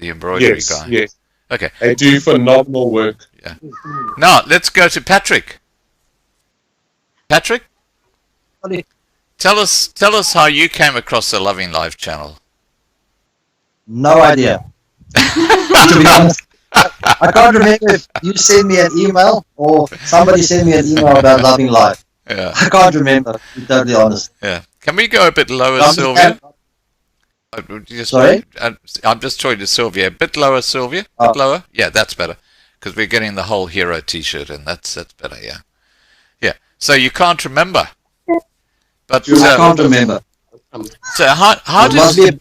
S1: embroidery guy.
S2: Yes.
S1: Okay.
S2: They do phenomenal work.
S1: Yeah. Now, let's go to Patrick. Patrick? Tell us how you came across the Loving Life channel.
S6: No idea. To be honest, I can't remember if you sent me an email or somebody sent me an email about Loving Life.
S1: Yeah.
S6: I can't remember, to be totally honest.
S1: Yeah. Can we go a bit lower, Sylvia?
S6: Sorry?
S1: I'm just talking to Sylvia. A bit lower, Sylvia? A bit lower? Yeah, that's better. Because we're getting the whole hero t-shirt in. That's better, yeah. Yeah. So you can't remember. But
S6: I can't remember.
S1: So how did...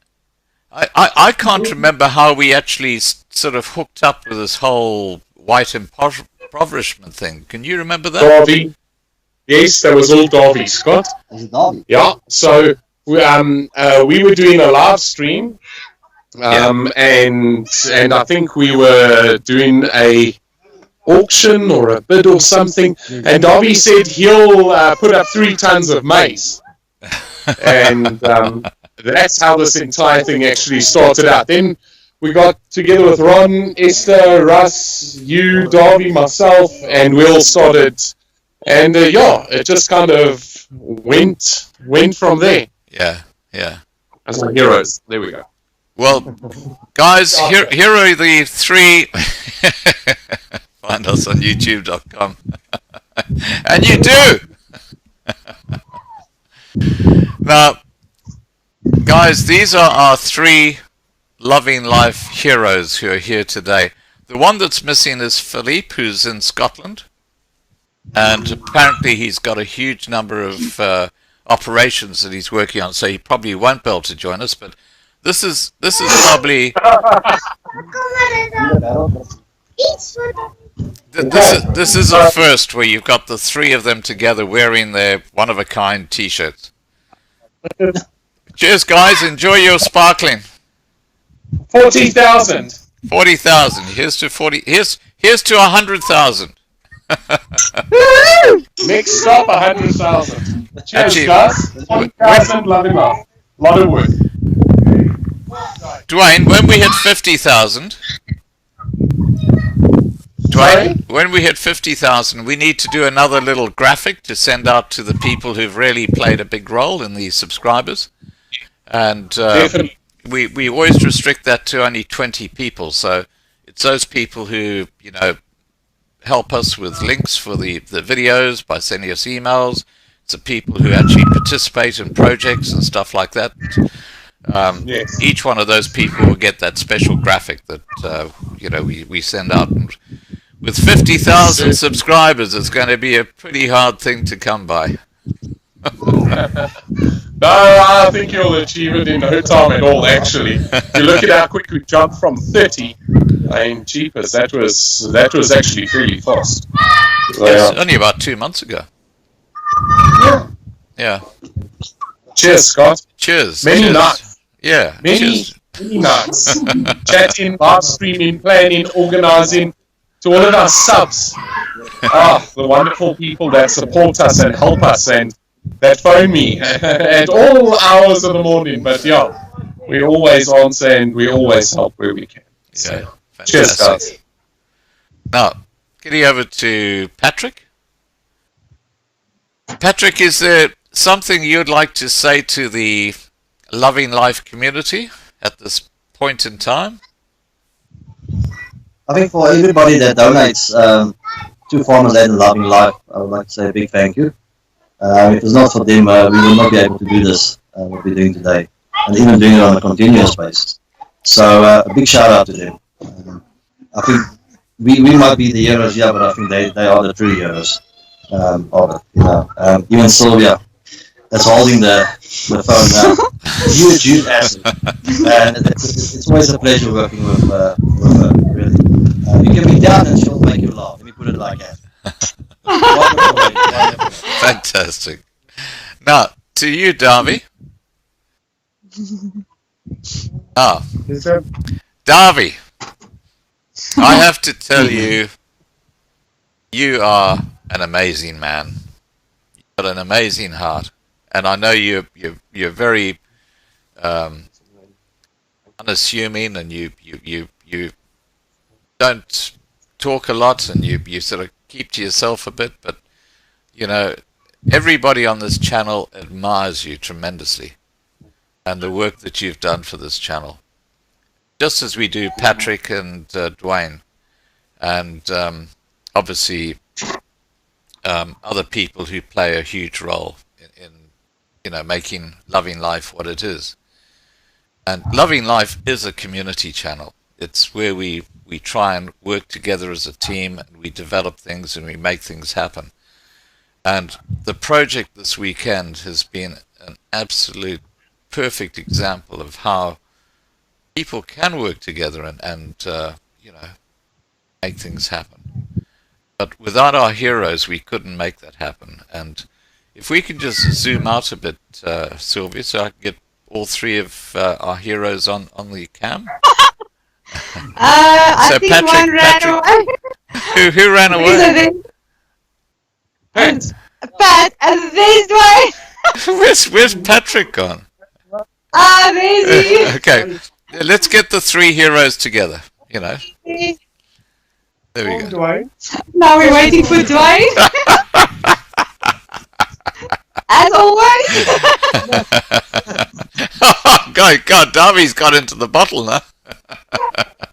S1: I can't remember how we actually sort of hooked up with this whole white impoverishment thing. Can you remember that?
S2: Darby. Yes, that was all Darby, Scott.
S6: Was it Darby?
S2: Yeah, so we were doing a live stream, and I think we were doing a auction or a bid or something, and Darby said he'll put up 3 tons of maize. And that's how this entire thing actually started out. Then we got together with Ron, Esther, Russ, you, Darby, myself, and we all started. And yeah, it just kind of went from there.
S1: Yeah.
S2: As our heroes. There we go.
S1: Well, guys, here are the 3. Find us on youtube.com. And you do! Now, guys, these are our 3 Loving Life heroes who are here today. The one that's missing is Philippe, who's in Scotland. And apparently he's got a huge number of operations that he's working on, so he probably won't be able to join us. But this is probably this is a first where you've got the three of them together wearing their one-of-a-kind T-shirts. Cheers, guys! Enjoy your sparkling.
S2: 40,000.
S1: 40,000. Here's to 40. Here's to 100,000.
S2: Next stop, 100,000. Cheers,
S1: Actually,
S2: guys. 40,000, loving life. Lot of work.
S1: Dwayne, when we hit 50,000, when we hit 50,000, we need to do another little graphic to send out to the people who've really played a big role in the subscribers. And we always restrict that to only 20 people. So it's those people who, you know, help us with links for the videos by sending us emails. It's the people who actually participate in projects and stuff like that.
S2: Yes.
S1: Each one of those people will get that special graphic that you know, we send out. And with 50,000 subscribers, it's going to be a pretty hard thing to come by.
S2: No, I think you'll achieve it in no time at all, actually. You look at how quick we jumped from 30. I mean, jeepers, that was actually really fast. So,
S1: yes, only about 2 months ago. Yeah.
S2: Cheers, Scott.
S1: Cheers.
S2: Many
S1: cheers.
S2: nights.
S1: Yeah.
S2: Many nights. Chatting, live streaming, planning, organizing. To all of our subs. The wonderful people that support us and help us and that phone me at all hours of the morning. But yeah, we always answer and we always help where we can. So,
S1: Yeah.
S2: cheers, guys.
S1: Now, getting over to Patrick. Patrick, is there something you'd like to say to the Loving Life community at this point in time?
S6: I think for everybody that donates to Farmers and Loving Life, I would like to say a big thank you. If it's not for them, we will not be able to do this, what we're doing today, and even doing it on a continuous basis. So a big shout out to them. I think we might be the heroes, yeah, but I think they are the true heroes of it. You know, even Sylvia, that's holding the phone now. Huge asset, and it's always a pleasure working with her. Really, you can be down and she'll make you laugh. Let me put it like that.
S1: Fantastic. Now, to you, Darby. Darby, I have to tell you, you are an amazing man. You've got an amazing heart, and I know you're very unassuming, and you don't talk a lot, and you sort of keep to yourself a bit, but you know, everybody on this channel admires you tremendously and the work that you've done for this channel, just as we do Patrick and Dwayne, and obviously other people who play a huge role in you know, making Loving Life what it is. And Loving Life is a community channel. It's where we try and work together as a team, and we develop things and we make things happen. And the project this weekend has been an absolute perfect example of how people can work together and you know, make things happen. But without our heroes, we couldn't make that happen. And if we can just zoom out a bit, Sylvia, so I can get all three of our heroes on the cam.
S8: I think
S1: Patrick,
S8: one ran away.
S1: Who ran away?
S8: Pat, and there's Dwayne.
S1: Where's Patrick gone?
S8: There's you.
S1: Okay, let's get the three heroes together, you know. There we go.
S9: Dwayne.
S8: Now we're waiting for Dwayne. As always.
S1: Oh, God, Darby's got into the bottle now.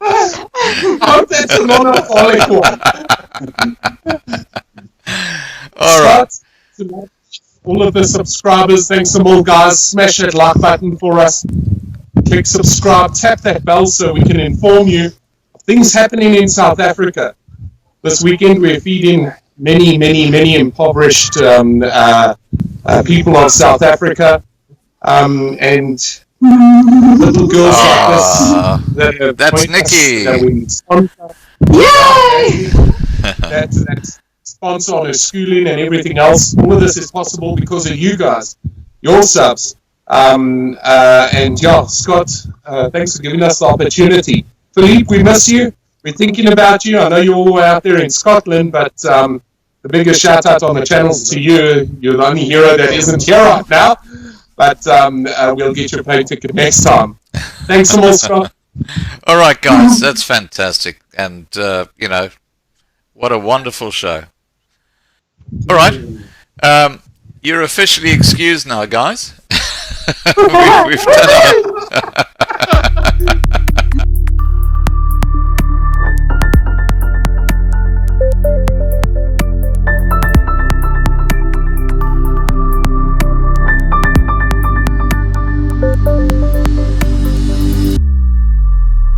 S2: Oh, that's a non-alcoholic one.
S1: All right.
S2: All of the subscribers, thanks to all guys. Smash that like button for us. click subscribe, tap that bell so we can inform you of things happening in South Africa. This weekend we're feeding many impoverished people of South Africa, and little girls like this.
S1: That's Nikki.
S2: Yay! That's sponsor on her schooling and everything else. All of this is possible because of you guys, your subs. And yeah, Scott, thanks for giving us the opportunity. Philippe, we miss you. We're thinking about you. I know you're all out there in Scotland, but the biggest shout out on the channels to you. You're the only hero that isn't here right now. But we'll get your plane ticket next time. Thanks so much, Scott.
S1: All right, guys, that's fantastic. And, you know, what a wonderful show. All right. You're officially excused now, guys. We've done it.